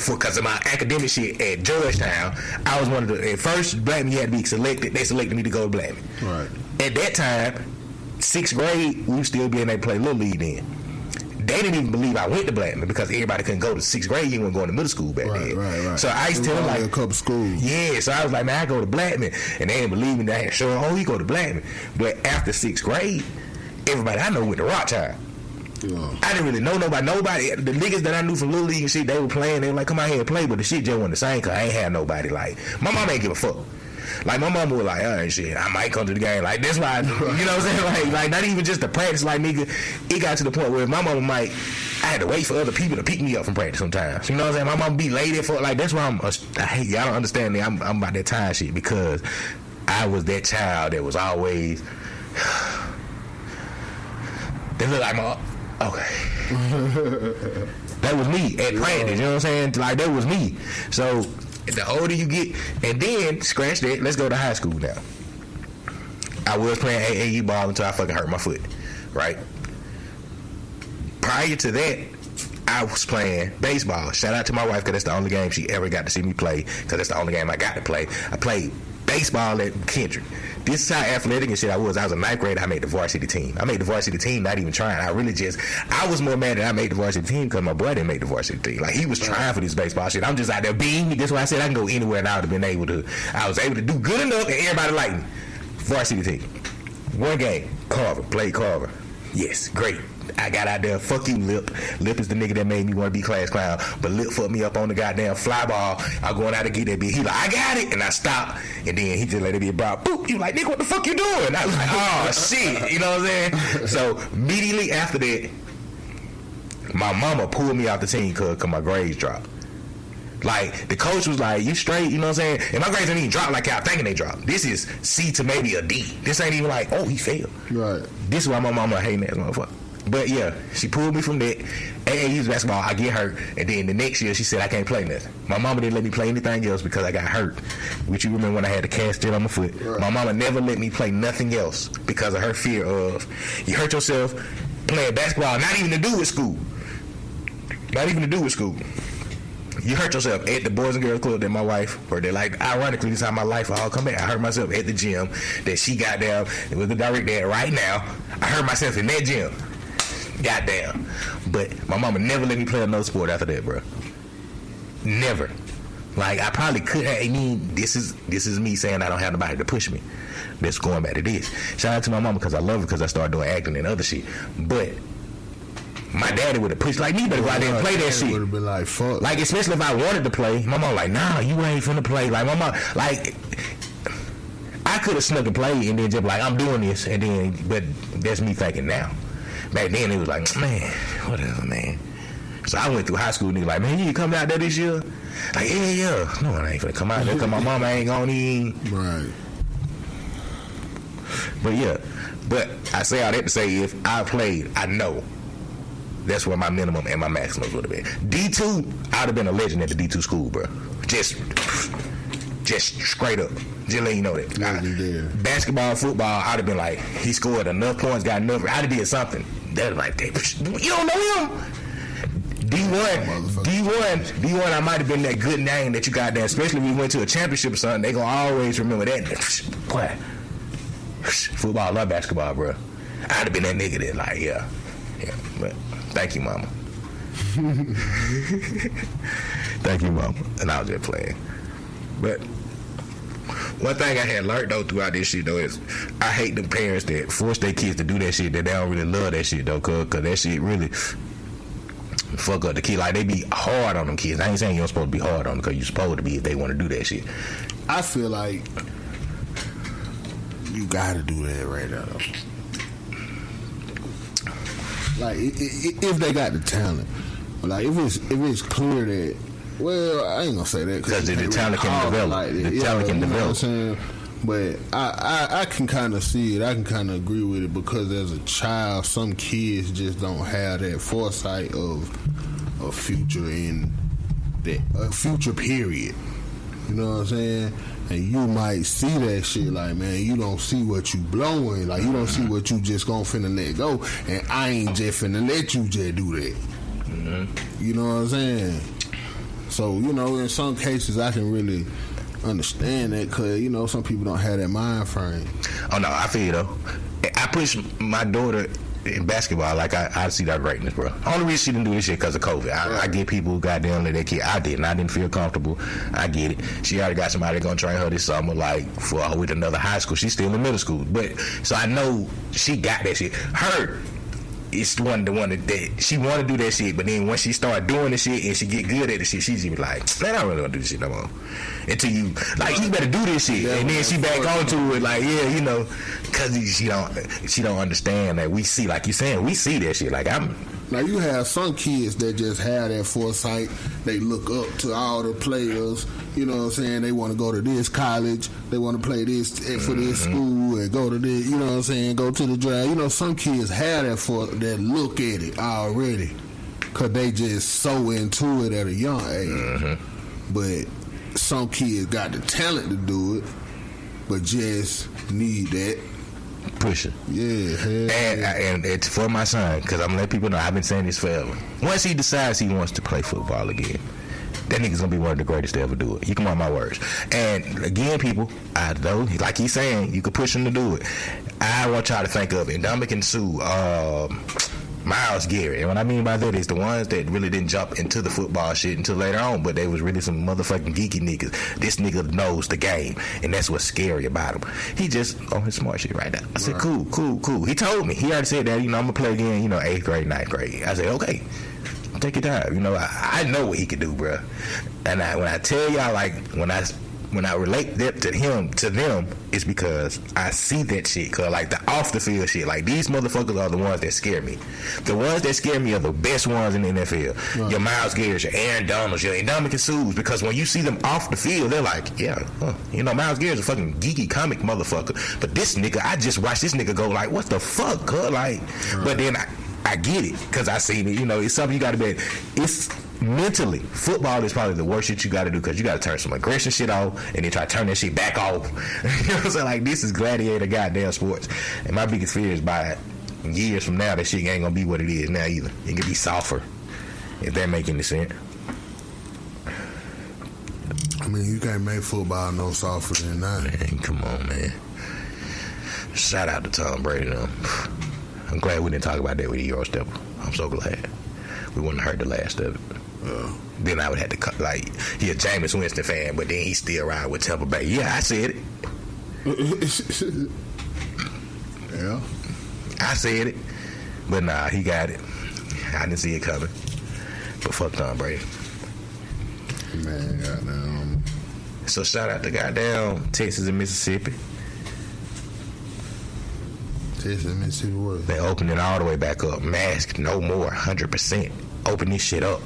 Because of my academic shit at Georgetown, I was one of the. At first, Blackman, you had to be selected. They selected me to go to Blackman. Right. at that time, 6th grade, we were still being able to play Little League then. They didn't even believe I went to Blackman because everybody couldn't go to 6th grade. You weren't going to middle school back then. Right. So I used to tell them, like, a couple schools. Yeah, so I was like, man, I go to Blackman. And they didn't believe me. They had shown, oh, he go to Blackman. But after 6th grade, everybody I know went to Rothschild. Yeah. I didn't really know nobody. The niggas that I knew from Little League and shit, they were playing. They were like, come out here and play. But the shit just wasn't the same because I ain't had nobody. Like, my mom ain't give a fuck. Like, my mama was like, shit, I might come to the game. Like, that's why, you know what I'm saying? Like not even just the practice. Like, nigga, it got to the point where my mama I had to wait for other people to pick me up from practice sometimes. You know what I'm saying? My mama be late for, like, that's why I hate y'all don't understand me. I'm about that time shit because I was that child that was always, they look like my, okay. That was me at practice, you know what I'm saying? Like, that was me. So, the older you get, and then, scratch that, let's go to high school now. I was playing AAU ball until I fucking hurt my foot, right? Prior to that, I was playing baseball. Shout out to my wife, because that's the only game she ever got to see me play, because that's the only game I got to play. I played baseball at Kendrick. This is how athletic and shit I was. I was a 9th grade. I made the varsity team. I made the varsity team not even trying. I was more mad that I made the varsity team because my boy didn't make the varsity team. Like, he was trying for this baseball shit. I'm just out there being me. That's why I said I can go anywhere and I was able to do good enough and everybody liked me. Varsity team. One game. Carver. Played Carver. Yes, great. I got out there, fuck you, Lip. Lip is the nigga that made me want to be class clown. But Lip fucked me up on the goddamn fly ball. I going out to get that bitch. He like, I got it. And I stopped. And then he just let it be about, boop. You like, nigga, what the fuck you doing? I was like, oh, shit. You know what I'm saying? So, immediately after that, my mama pulled me out the team because my grades dropped. Like, the coach was like, you straight, you know what I'm saying? And my grades didn't even drop like y'all thinking they dropped. This is C to maybe a D. This ain't even like, oh, he failed. Right. This is why my mama hating that motherfucker. But yeah, she pulled me from that. AAU's basketball, I get hurt. And then the next year, she said I can't play nothing. My mama didn't let me play anything else because I got hurt. Which you remember when I had the cast still on my foot. Right. My mama never let me play nothing else because of her fear of, you hurt yourself playing basketball, not even to do with school. Not even to do with school. You hurt yourself at the Boys and Girls Club that my wife, or that, like, ironically, this is how my life all come back. I hurt myself at the gym that she got down with the director at right now. I hurt myself in that gym. Goddamn. But my mama never let me play another sport after that, bro. Never. Like, I probably could have. I mean, this is me saying I don't have nobody to push me. That's going back to this. Shout out to my mama because I love her because I started doing acting and other shit. But my daddy would have pushed like me, better go out there and play that shit. Would have been like, fuck. Like, especially if I wanted to play, my mom like, nah, you ain't finna play. Like, my mom, like, I could have snuck and played and then just like, I'm doing this, and then, but that's me thinking now. Back then, it was like, man, whatever, man. So I went through high school and he like, man, you come out there this year? Like, yeah. No, I ain't finna come out there because my mama ain't gonna eat. Right. But yeah, but I say all that to say, if I played, I know that's where my minimum and my maximum would have been. D2, I'd have been a legend at the D2 school, bro. Just straight up. Just let you know that. Basketball, football, I'd have been like, he scored enough points, got enough. I'd have did something. They're like, you don't know him? D1, I might have been that good name that you got there, especially when we went to a championship or something. They gonna always remember that. Boy, football, love basketball, bro. I'd have been that nigga that, like, yeah. But thank you, mama. Thank you, mama. And I was just playing. But one thing I had learned though throughout this shit though is I hate them parents that force their kids to do that shit that they don't really love that shit though, cause that shit really fuck up the kid. Like, they be hard on them kids. I ain't saying you're supposed to be hard on them because you're supposed to be if they want to do that shit. I feel like you gotta do that right now though. Like, if they got the talent, like if it's clear that, well, I ain't gonna say that because the talent can develop. Like the talent can develop. What I'm saying? But I can kind of see it. I can kind of agree with it because as a child, some kids just don't have that foresight of a future in that a future period. You know what I'm saying? And you might see that shit like, man, you don't see what you blowing. Like, you don't see what you just gonna finna let go. And I ain't just finna let you just do that. Mm-hmm. You know what I'm saying? So, you know, in some cases, I can really understand that because, you know, some people don't have that mind frame. Oh no, I feel you though. I push my daughter in basketball like I see that greatness, bro. Only reason she didn't do this shit because of COVID. I get people who goddamn let their kid. I didn't feel comfortable. I get it. She already got somebody gonna train her this summer, like with another high school. She's still in middle school, but so I know she got that shit. Her. It's the one that she want to do that shit, but then once she start doing the shit and she get good at the shit, she's even like, man, I don't really want to do this shit no more. Until you like, you better do this shit, and then she back onto it, like, yeah, you know, because she don't understand that we see, like you saying, we see that shit. Like now you have some kids that just have that foresight. They look up to all the players. You know what I'm saying? They want to go to this college. They want to play this for this school and go to this. You know what I'm saying? Go to the draft. You know, some kids have that look at it already because they just so into it at a young age. But some kids got the talent to do it, but just need that pushing. And it's for my son, because I'm gonna let people know I've been saying this forever. Once he decides he wants to play football again, that nigga's gonna be one of the greatest to ever do it. You can mark my words. And again, people, I know, like he's saying, you can push him to do it. I want y'all to think of it. Ndamukong Suh, Myles Garrett. And what I mean by that is the ones that really didn't jump into the football shit until later on, but they was really some motherfucking geeky niggas. This nigga knows the game, and that's what's scary about him. He just on his smart shit right now. I said, cool. He told me. He already said that, you know, I'm gonna play again, you know, 8th grade, 9th grade. I said, okay, take your time. You know, I know what he could do, bro. And when I tell y'all, like, when I relate that to them, it's because I see that shit. Cause like the off the field shit, like these motherfuckers are the ones that scare me. The ones that scare me are the best ones in the NFL. Right. Your Myles Garrett, your Aaron Donalds, your Ndamukong Suhs. Because when you see them off the field, they're like, yeah, you know, Myles Garrett's a fucking geeky comic motherfucker. But this nigga, I just watched this nigga go like, what the fuck, cuz? Like, right. But then I get it because I seen it. You know, it's something you got to be. It's mentally, football is probably the worst shit you got to do because you got to turn some aggression shit off and then try to turn that shit back off. You know what I'm saying? Like, this is gladiator goddamn sports. And my biggest fear is by years from now, that shit ain't gonna be what it is now either. It could be softer, if that make any sense. I mean, you can't make football no softer than that. Man, come on, man. Shout out to Tom Brady, though. I'm glad we didn't talk about that with Euro Stepper. I'm so glad. We wouldn't have heard the last of it. Then I would have to cut, like, he a Jameis Winston fan, but then he still ride with Tampa Bay. Yeah, I said it. Yeah. I said it. But nah, he got it. I didn't see it coming. But fuck Tom Brady. Man, goddamn. So shout out to goddamn Texas and Mississippi. Texas and Mississippi what? They opened it all the way back up. Mask no more, 100%. Open this shit up.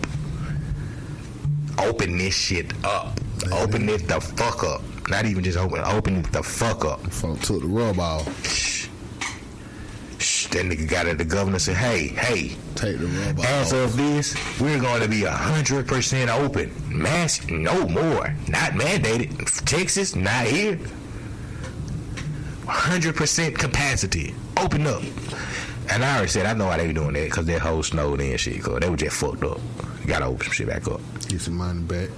Open this shit up. Man. Open it the fuck up. Not even just open it the fuck up. Fuck took the rub off. That nigga got at the governor and said, hey, take the rub off. As of this, we're going to be 100% open. Mask no more. Not mandated. Texas, not here. 100% capacity. Open up. And I already said, I know why they be doing that, because that whole snowed in shit, cause they were just fucked up. You gotta open some shit back up. Get some money back.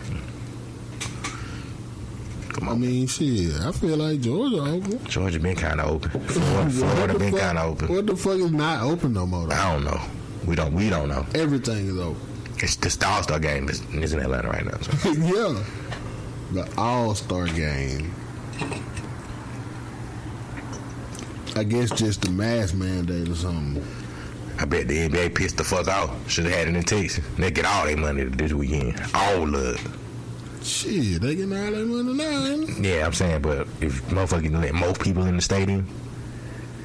Come on. I mean, shit, I feel like Georgia open. Georgia been kind of open. Florida been kind of open. What the fuck is not open no more, though? I don't know. We don't know. Everything is open. It's the All-Star game is in Atlanta right now. So. Yeah. The All-Star game. I guess just the mask mandate or something. I bet the NBA pissed the fuck off. Should have had it in Texas. They get all their money this weekend. All of it. Shit, they getting all their money now. Yeah, I'm saying, but if motherfuckers can let most people in the stadium.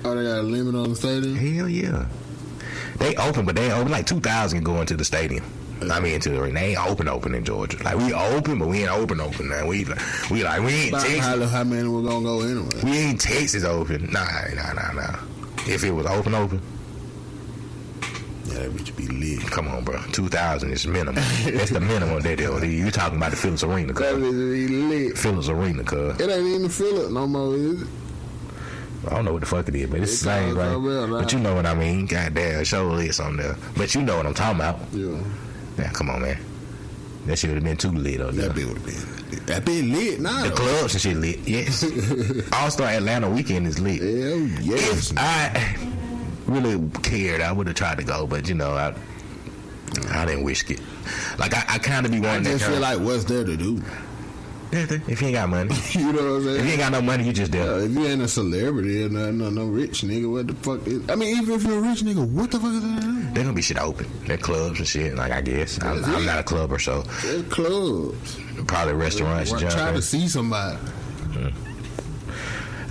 Oh, they got a limit on the stadium? Hell yeah. They open, but they ain't open. Like 2,000 go into the stadium. I mean, into the ring. They ain't open in Georgia. Like, we open, but we ain't open now. We ain't Texas. How many we're gonna go anyway? We ain't Texas open. Nah. If it was open. Yeah, that bitch be lit. Come on, bro. 2,000 is minimum. That's the minimum that they'll. You talking about the Phillips Arena, cuz. That bitch be lit. Phillips Arena, cuz. It ain't even Phillips no more, is it? I don't know what the fuck it is, but it's the same, right? But you know what I mean. Goddamn, show is on there. But you know what I'm talking about. Yeah. Yeah, come on, man. That shit would have been too lit up there. That bitch would have been lit. That be lit now. The clubs and shit lit. Yes. All-Star Atlanta weekend is lit. Hell yes. If I really cared, I would have tried to go, but you know, I didn't wish it. Like I kind of be wanting. I just feel like what's there to do? If you ain't got money, you know what I'm saying. If you ain't got no money, you just there. If you ain't a celebrity or no rich nigga, what the fuck? I mean, even if you're a rich nigga, what the fuck is that? They're gonna be shit open. They're clubs and shit. Like I guess I'm not a clubber, so they're clubs. Probably restaurants. Try to see somebody.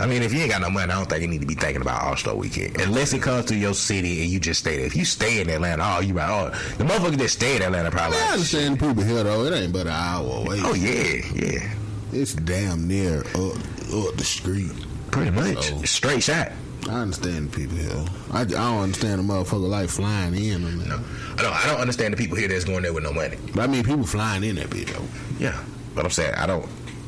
I mean, if you ain't got no money, I don't think you need to be thinking about All-Star Weekend. Unless it comes to your city and you just stay there. If you stay in Atlanta, you right. The motherfuckers that stay in Atlanta probably. I understand people here, though. It ain't but an hour away. Oh, yeah. It's damn near up the street. Pretty much. Straight shot. I understand the people here. I don't understand the motherfucker like flying in. No. I don't understand the people here that's going there with no money. But I mean, people flying in that bitch, though. Yeah. But I'm saying,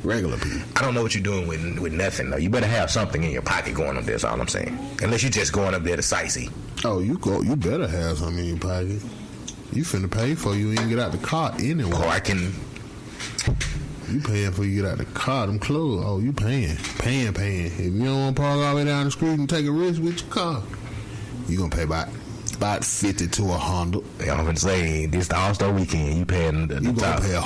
regular people. I don't know what you're doing with nothing though. You better have something in your pocket going up there. That's all I'm saying. Unless you just going up there to sightsee. Oh, you better have something in your pocket. You finna pay for you and get out the car anyway. Oh, I can. You paying for you get out the car. Them clothes. Oh, you paying. If you don't want to park all the way down the street and take a risk with your car, you gonna pay about 50 to 100. I'm gonna say this the All-Star Weekend. You paying the you top gonna pay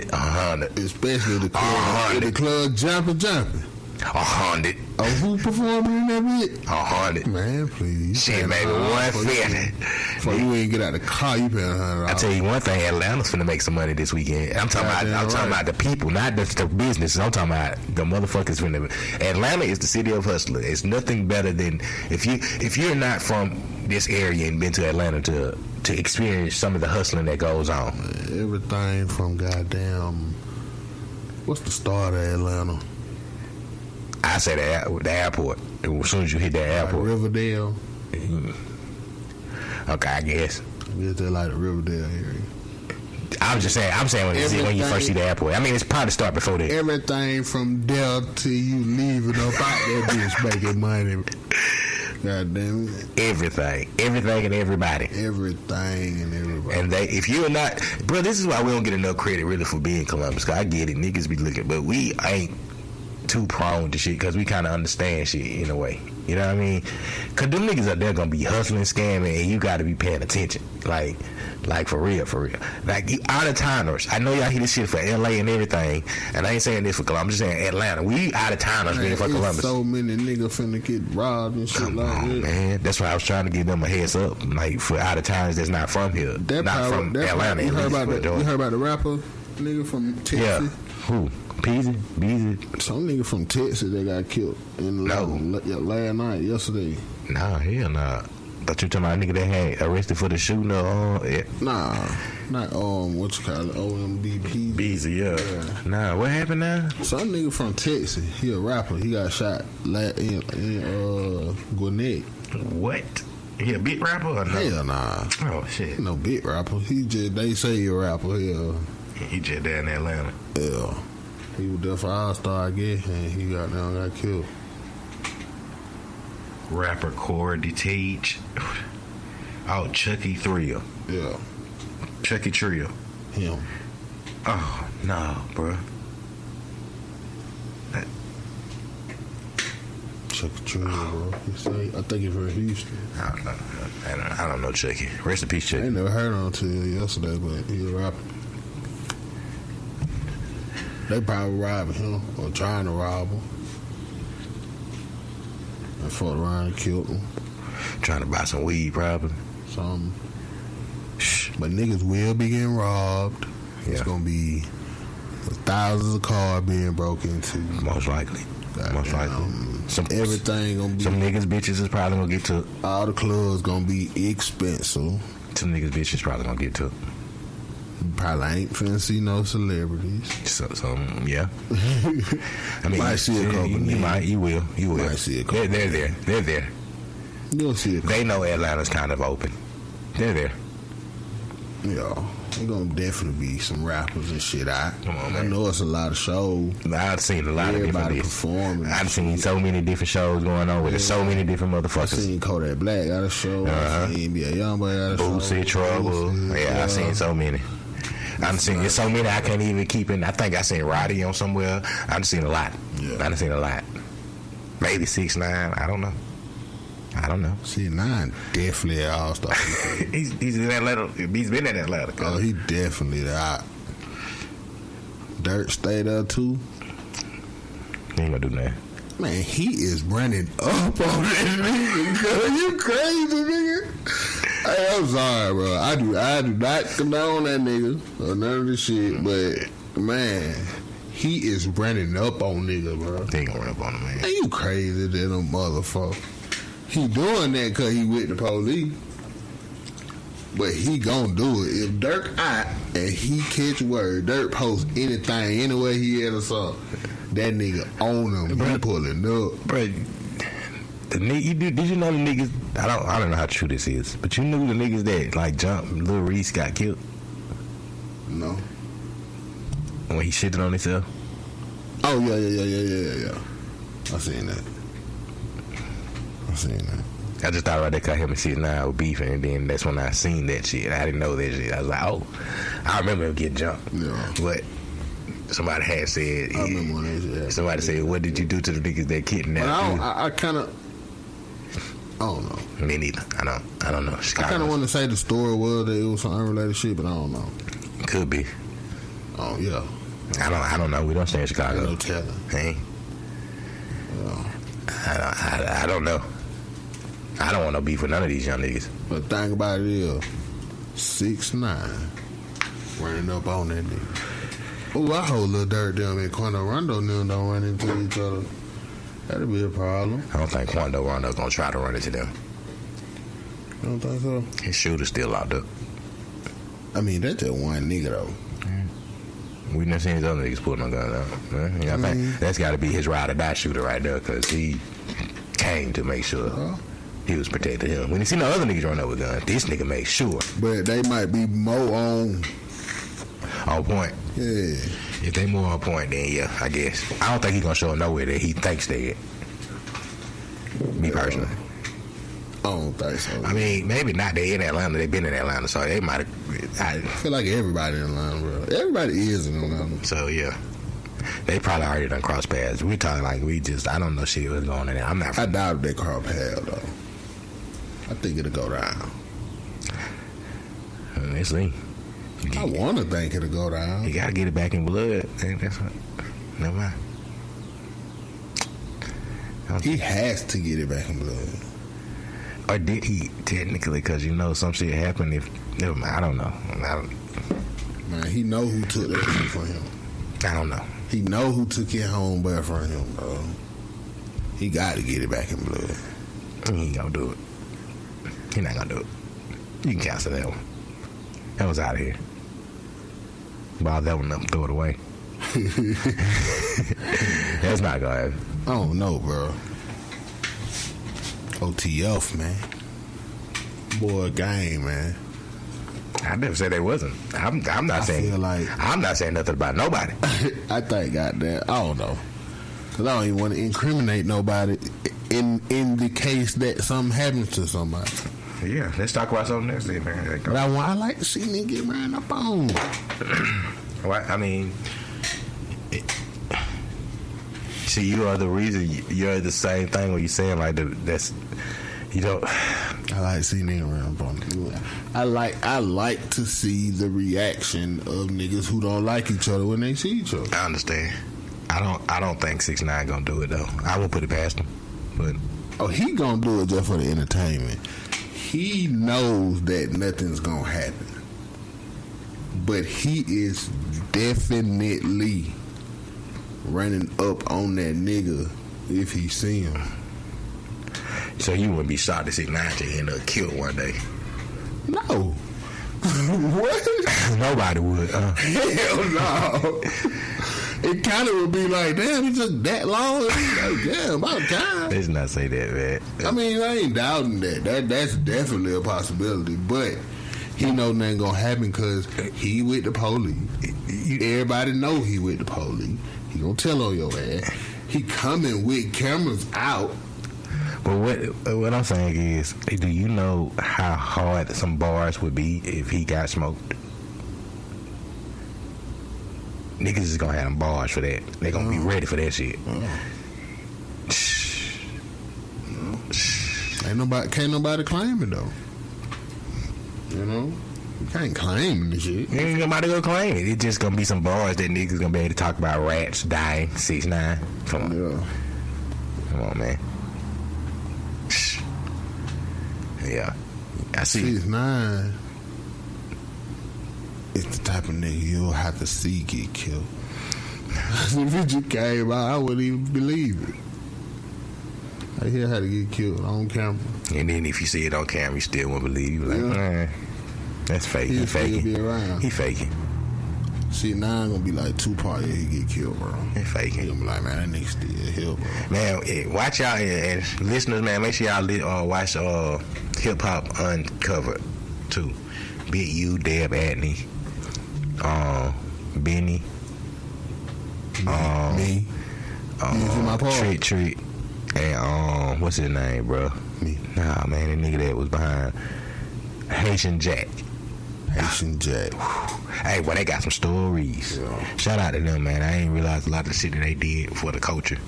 100, especially the club. The club jumping. 100. Oh, who performing in that bit? 100. Man, please. Shit, baby, 150. For you ain't get out the car, you paying $100. I tell you one thing, Atlanta's finna make some money this weekend. I'm talking about the people, not just the businesses. I'm talking about the motherfuckers finna. Atlanta is the city of hustlers. It's nothing better than if you're not from this area and been to Atlanta to experience some of the hustling that goes on. Everything from goddamn. What's the start of Atlanta? I say the airport. As soon as you hit that airport, like Riverdale. Okay, I guess. They're like the Riverdale area. I'm saying when you first see the airport. I mean, it's probably start before that. Everything from there till you leaving up out that bitch making money. God damn it. Everything and everybody. And if you're not, bro, this is why we don't get enough credit really for being Columbus. Cause I get it, niggas be looking, but we ain't too prone to shit because we kind of understand shit in a way. You know what I mean? Because them niggas out there gonna be hustling, scamming, and you got to be paying attention. Like for real. Like, you out-of-towners. I know y'all hear this shit for L.A. and everything, and I ain't saying this for Columbus. I'm just saying Atlanta. We out-of-towners being for Columbus. So many niggas finna get robbed and shit. Come on, man. That's why I was trying to give them a heads up. Like, for out-of-towners that's not from here. Not from Atlanta. You heard about the rapper nigga from Texas? Yeah. Who? Peasy? Beezy? Some nigga from Texas that got killed last night, yesterday. Nah, hell nah. But you talking about a nigga that had arrested for the shooting or Nah, not what you call it, OMB Beezy, yeah. Nah, what happened now? Some nigga from Texas, he a rapper, he got shot in Gwinnett. What? He a beat rapper or no? Hell nah. Oh shit. No beat rapper. They say he a rapper, He just there in Atlanta. Yeah. He was there for All-Star, I guess, and he got killed. Rapper Cordy Teach. Oh, Chucky Thrill. Yeah. Chucky Trill. Him. Oh, no, bro. Chucky Trill, bro. I think he's from Houston. I don't know Chucky. Rest in peace, Chucky. I ain't never heard of him until yesterday, but he's a rapper. They probably robbing him or trying to rob him. And fought around and killed him. Trying to buy some weed, probably. Something. But niggas will be getting robbed. Yeah. It's gonna be thousands of cars being broken into. Most likely. Everything gonna be. Some niggas bitches is probably gonna get took. All the clubs gonna be expensive. Some niggas bitches probably gonna get took. Probably ain't finna see no celebrities. So yeah. I mean, might see a couple. You will. Might see a couple. They're there. You'll see a couple. They know Atlanta's kind of open. They're there. Yeah. There's gonna definitely be some rappers and shit out. Come on, man. I know it's a lot of shows. I've seen a lot of different performing. I've seen so many different shows going on with so many different motherfuckers. I seen Kodak Black got a show. I seen NBA Youngboy got a show. Boosie Trouble. Yeah, I seen so many. I've seen there's so many I can't even keep in. I think I seen Roddy on somewhere. I've seen a lot. Yeah. I've seen a lot. Maybe 6ix9ine. I don't know. 6ix9ine definitely an all-star. he's in Atlanta. He's been in Atlanta. Oh, he definitely the Dirt stay there too. He ain't gonna do nothing. Man, he is running up on that nigga. Girl, you crazy, nigga. Hey, I'm sorry, bro. I do not condone that nigga or none of this shit, but man, he is running up on nigga, bro. He ain't gonna run up on him, man. Man, you crazy than a motherfucker. He doing that because he with the police. But he gonna do it. If Dirk out and he catch word, Dirk post anything, anywhere he had or something, that nigga on him. He pulling up. Bro, did you know the niggas? I don't know how true this is, but you knew the niggas that like jumped. Lil Reese got killed. No. When he shitted on himself. Oh yeah. I seen that. I just thought about that because him and 6ix9ine were beefing, and then that's when I seen that shit. I didn't know that shit. I was like, oh, I remember him getting jumped. Yeah. But somebody had said, I remember when that shit happened. Somebody said, what did you do to the niggas that kidnapped you? I kind of, I don't know. Me neither. I don't know. I kind of want to say the story was that it was some unrelated shit, but I don't know. Could be. Oh yeah. I don't know. We don't stay in Chicago. Ain't no telling. Hey. Yeah. I don't know. I don't want no beef with none of these young niggas. But the thing about it is, 6ix9ine running up on that nigga. Oh, I hold Lil Dirt down and Quando Rondo and them don't run into each other. That'd be a problem. I don't think Quando Rondo gonna try to run into them. You don't think so? His shooter's still locked up. I mean, that's just one nigga though. We never seen his other niggas pulling no guns out. I think that's got to be his ride or die shooter right there, because he came to make sure he was protecting him. When you see no other niggas run up with guns, this nigga made sure. But they might be more on point. Yeah. If they more on point, then yeah, I guess. I don't think he's gonna show up nowhere that he thinks they at. Me personally. I don't think so. I mean, maybe not. They in Atlanta. They been in Atlanta, so they might have. I feel like everybody in Atlanta, bro. Everybody is in Atlanta. So yeah, they probably already done cross paths. We talking like I don't know shit what's going on there. I'm not. I doubt they cross paths though. I think it'll go down. Let's see. I want to think it'll go down. You gotta get it back in blood. That's what. Never mind. He has to get it back in blood. Or did he technically? Because some shit happened. Never mind. I don't know. Man, he know who took that shit from him. I don't know. He know who took his homeboy from him, bro. He got to get it back in blood. He ain't gonna do it. He not gonna do it. You can cancel that one. That was out of here. Ball that one up and throw it away. That's not gonna happen. I don't know, bro. OTF, man. Boy, game, man. I never said they wasn't. I'm not saying. I'm not saying nothing about nobody. I think, goddamn, I don't know, because I don't even want to incriminate nobody in the case that something happens to somebody. Yeah, let's talk about something else then, man. But I like to see me get ran up on. Well, I mean, see, you are the reason. You're the same thing when you're saying like that's. You don't. I like to see niggas around on. I like to see the reaction of niggas who don't like each other when they see each other. I understand. I don't think 6ix9ine gonna do it though. I won't put it past him. But he gonna do it just for the entertainment. He knows that nothing's gonna happen, but he is definitely running up on that nigga if he see him. So you wouldn't be shocked to see 6ix9ine to end up killed one day? No. What? Nobody would. Hell no. It kind of would be like, damn, it took that long. Like, damn, about time. Let's not say that, man. I mean, I ain't doubting that. That's definitely a possibility. But he know nothing gonna happen because he with the police. Everybody know he with the police. He gonna tell on your ass. He coming with cameras out. But what I'm saying is, do you know how hard some bars would be if he got smoked? niggas is gonna have them bars for that. They gonna be ready for that shit. Can't nobody claim it though. You know, you can't claim the shit. Ain't nobody gonna claim it. It's just gonna be some bars that niggas gonna be able to talk about. Rats dying 6ix9ine. Come on, come on, man. Yeah, I see. 6ix9ine is the type of nigga you'll have to see get killed. If it just came out, I wouldn't even believe it. I hear how to get killed on camera. And then if you see it on camera, you still won't believe. You like, man, that's fake. He faking. Be around. He faking. See, now I'm gonna be like Tupac. Yeah, he get killed, bro. He faking. He gonna be like, man, that nigga still here, bro. Man, watch out, and listeners, man, make sure y'all watch Hip Hop Uncovered too. Big U, Deb Atney, Benny, me, Treat, and what's his name, bro? Me. Nah, man, the nigga that was behind Haitian Jack. Hey, well, they got some stories. Yeah. Shout out to them, man. I ain't realized a lot of the shit that they did for the culture.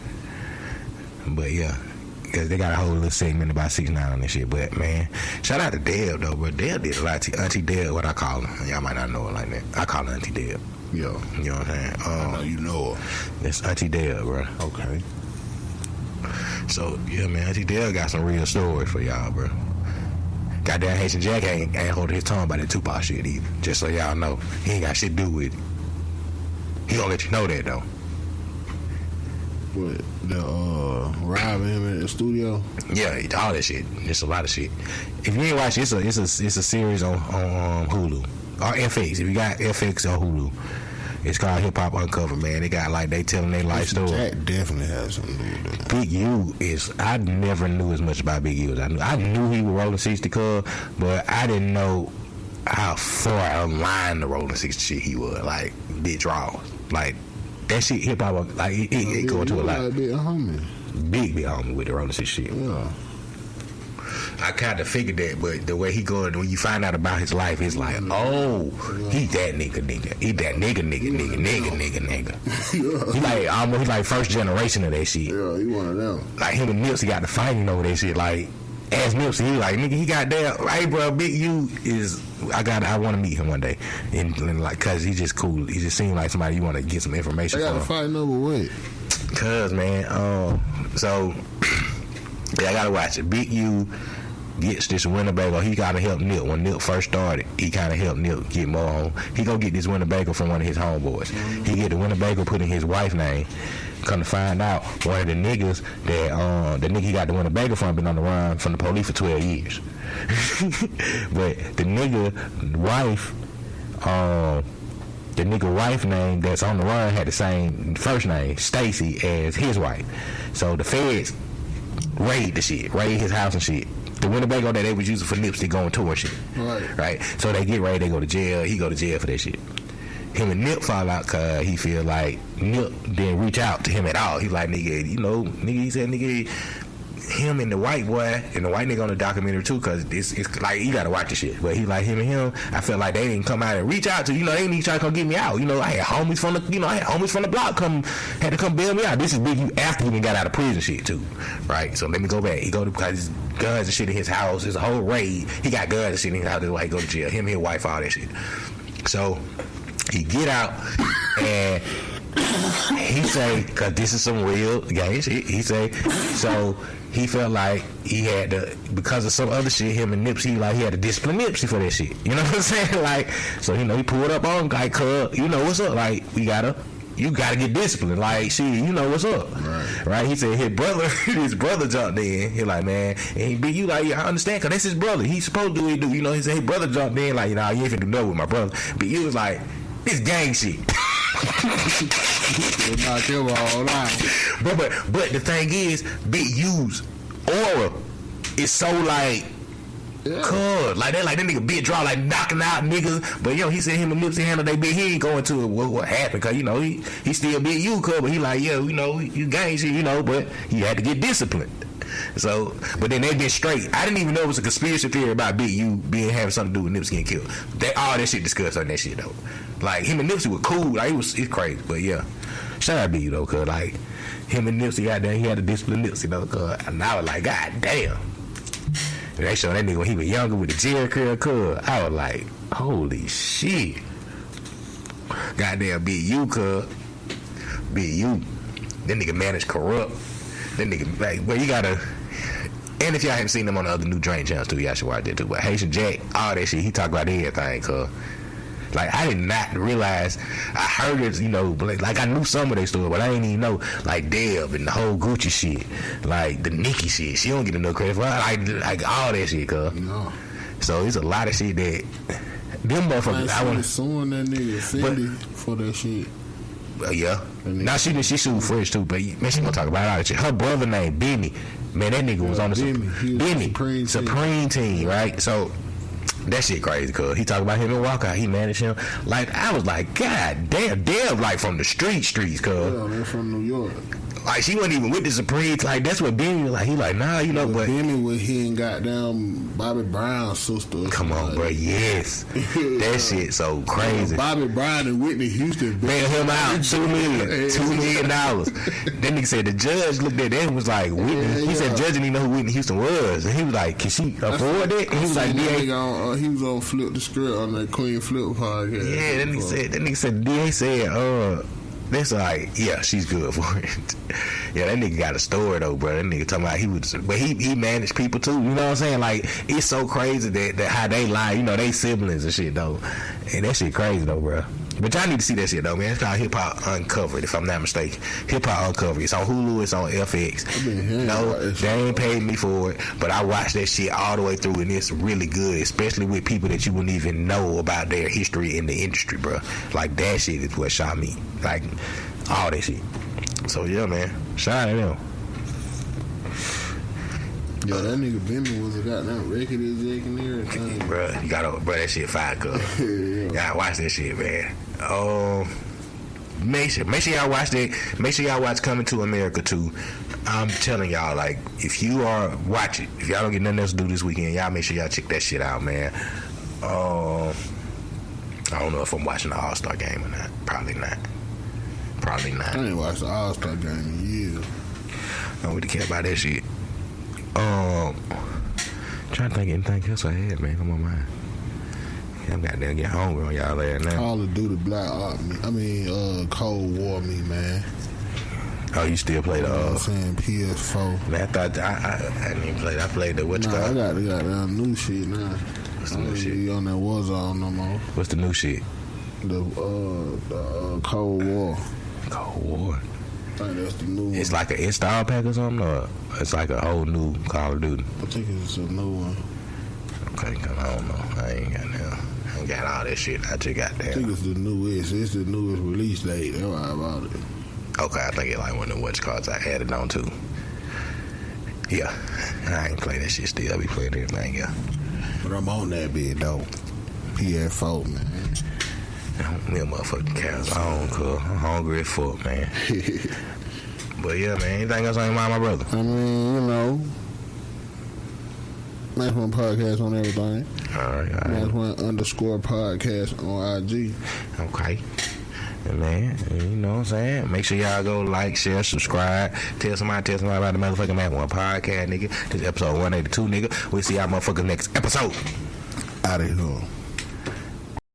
But yeah, because they got a whole little segment about 6ix9ine on this shit. But man, shout out to Deb though, bro. Deb did a lot to Auntie Deb, what I call her. Y'all might not know her like that. I call her Auntie Deb. Yo. You know what I'm saying? I know you know her. That's Auntie Deb, bro. Okay. So yeah, man, Auntie Deb got some real stories for y'all, bro. Goddamn Haitian Jack ain't holding his tongue about that Tupac shit either. Just so y'all know, he ain't got shit to do with it. He gonna let you know that though. What, the robbing him in the studio? Yeah, all that shit. It's a lot of shit. If you ain't watch it, it's a series on Hulu or FX. If you got FX or Hulu, it's called Hip Hop Uncovered, man. They got like they telling their life story. Jack definitely has something to do with that. Big U is, I never knew as much about Big U as I knew. I knew he was Rolling 60 Cub, but I didn't know how far online the Rolling 60 shit he was. Like big draws, like that shit. Hip hop, like it go into a lot. Like big homie, big homie with the Rolling 60 shit. Yeah. I kind of figured that, but the way he going, when you find out about his life, it's like, oh, he that nigga. He that nigga. He like almost, he like first generation of that shit. Yeah, he one of them. Like him and Nipsey got to fighting over that shit. Like, ask Nipsey, he like, nigga, he got that. Hey, bro, Big U is, I want to meet him one day, and like, cause he's just cool. He just seemed like somebody you want to get some information. They got to from. fight over what? Cause man, so yeah, I gotta watch it. Big U gets this Winnebago. He gotta help Nip. When Nip first started, he kind of helped Nip get more on. He go get this Winnebago from one of his homeboys. He get the Winnebago put in his wife's name. Come to find out, one of the niggas that the nigga he got the Winnebago from been on the run from the police for 12 years. But the nigga wife, the nigga wife name that's on the run had the same first name, Stacy, as his wife. So the feds raid his house and shit. The Winnebago that they was using for Nipsey going tour and shit. Right. So they get ready, they go to jail. He go to jail for that shit. Him and Nip fall out cause he feel like Nip didn't reach out to him at all. He like, nigga, he said, him and the white boy and the white nigga on the documentary too, cause it's like you gotta watch the shit. But he like him and him, I felt like they didn't come out and reach out to, they didn't even try to come get me out. I had homies from the block had to come bail me out. This is Big U after he got out of prison shit too, right? So let me go back. He go to because guns and shit in his house. There's a whole raid. He got guns and shit in his house. That's why he go to jail. Him and his wife, all that shit. So he get out and he say, cause this is some real gang shit. He say, so he felt like he had to, because of some other shit, him and Nipsey, like he had to discipline Nipsey for that shit. You know what I'm saying? Like, so he pulled up on him, like, cuz, what's up? Like, you gotta get disciplined. Like, shit, what's up? Right? He said his brother jumped in. He like, man, and he beat you, like, yeah, I understand, cause that's his brother. He's supposed to do what he do. He said his brother jumped in, like, you ain't finna do nothing with my brother. But you was like, this gang shit. Knock him all out. But the thing is, Big U's aura is so like, cuz like that nigga big draw, like knocking out niggas. But he said him and Nipsey handled they big. He ain't going to what happened, cause he still Big U, cuz. But he like, you gang shit, but he had to get disciplined. So, but then they been straight. I didn't even know it was a conspiracy theory about Big U being having something to do with Nipsey getting killed. All that shit discussed on that shit though. Like him and Nipsey were cool. Like it's crazy. But yeah, shout out Big U though, cause like him and Nipsey got there, he had to discipline Nipsey though, cause and I was like, God damn. And they showed that nigga when he was younger with the Jerry curl, cuz I was like, holy shit. Goddamn Big U, cuz. Big U. That nigga managed corrupt. That nigga, like, well, you gotta. And if y'all haven't seen them on the other new Drain channels too, y'all should watch that too. But Haitian Jack, all that shit, he talk about everything, cuz. Like, I did not realize, I heard it, you know, like I knew some of their story, but I didn't even know, like, Deb and the whole Gucci shit, like, the Nicki shit. She don't get enough credit for like all that shit, cuz. No. So, it's a lot of shit that, them motherfuckers, I want to. Suing that nigga Fendi for that shit. Yeah. Now, she sued Fresh, too, but, man, she gonna talk about all that shit. Her brother named Benny, man, that nigga was on the Benny, Supreme Team, right? So, that shit crazy, cuz he talk about him and Walker, he managed him. Like, I was like, God damn, like from the streets, cuz. Yeah, they're from New York. Like, she wasn't even with the Supreme. Like, that's what Benny was like. He like, nah, you know, but Benny was he and goddamn Bobby Brown's sister. Come on, bro, yes. That shit so crazy. Bobby Brown and Whitney Houston bailed him out $2 million. That nigga said the judge looked at that and was like, Whitney. He said judge didn't even know who Whitney Houston was, and he was like, can she afford it? And he was like, DA. He was on Flip the Script on that Queen Flip podcast. Yeah, that nigga said the DA said, that's like, yeah, she's good for it. Yeah, that nigga got a story though, bro. That nigga talking about he managed people too. You know what I'm saying? Like, it's so crazy that how they lie. You know, they siblings and shit though, and that shit crazy though, bro. But y'all need to see that shit though, man. It's called Hip Hop Uncovered, if I'm not mistaken. Hip Hop Uncovered. It's on Hulu. It's on FX. No, they ain't paid me for it, but I watched that shit all the way through, and it's really good, especially with people that you wouldn't even know about their history in the industry, bro. Like, that shit is what shot me. Like, all that shit. So yeah, man. Shout out to them. Yo, that nigga Benny was a goddamn record exec and everything. Bro, you gotta, that shit fire, cuz. You gotta watch that shit, man. Make sure y'all watch that. Make sure y'all watch Coming to America too. I'm telling y'all, like, if you are, watch it. If y'all don't get nothing else to do this weekend, y'all make sure y'all check that shit out, man. I don't know if I'm watching the All-Star game or not. Probably not. I ain't watched the All-Star game in years. I don't really care about that shit. Trying to think of anything else I had, man. Come on, man. I'm goddamn get hungry on y'all there now. Call of Duty Black Ops me. I mean, Cold War me, man. Oh, you still play the I'm saying PS4. Man, I thought I didn't even play that. I played the what's called? I got the new shit now. What's the new shit? You on that Warzone no more. What's the new shit? The Cold War. Cold War. I think that's the new one. It's like an install pack or something, or it's like a whole new Call of Duty. I think it's a new one. Okay, I don't know. I ain't got all that shit. I just got that. I think it's the newest. It's the newest release date. That's why I bought it. Okay, I think it's like one of the what's cards I added on too. Yeah, I ain't play that shit still. I be playing everything, yeah. But I'm on that bit though. PS4, man. Me a motherfucking cows on, cuz. I'm hungry as fuck, man. But yeah, man, anything else on your mind, my brother? I mean, you know, Match One Podcast on everything. All right. Match One _ podcast on IG. Okay. And man, you know what I'm saying? Make sure y'all go like, share, subscribe. Tell somebody about the motherfucking Match One Podcast, nigga. This is episode 182, nigga. We'll see y'all motherfuckers next episode. Out of here.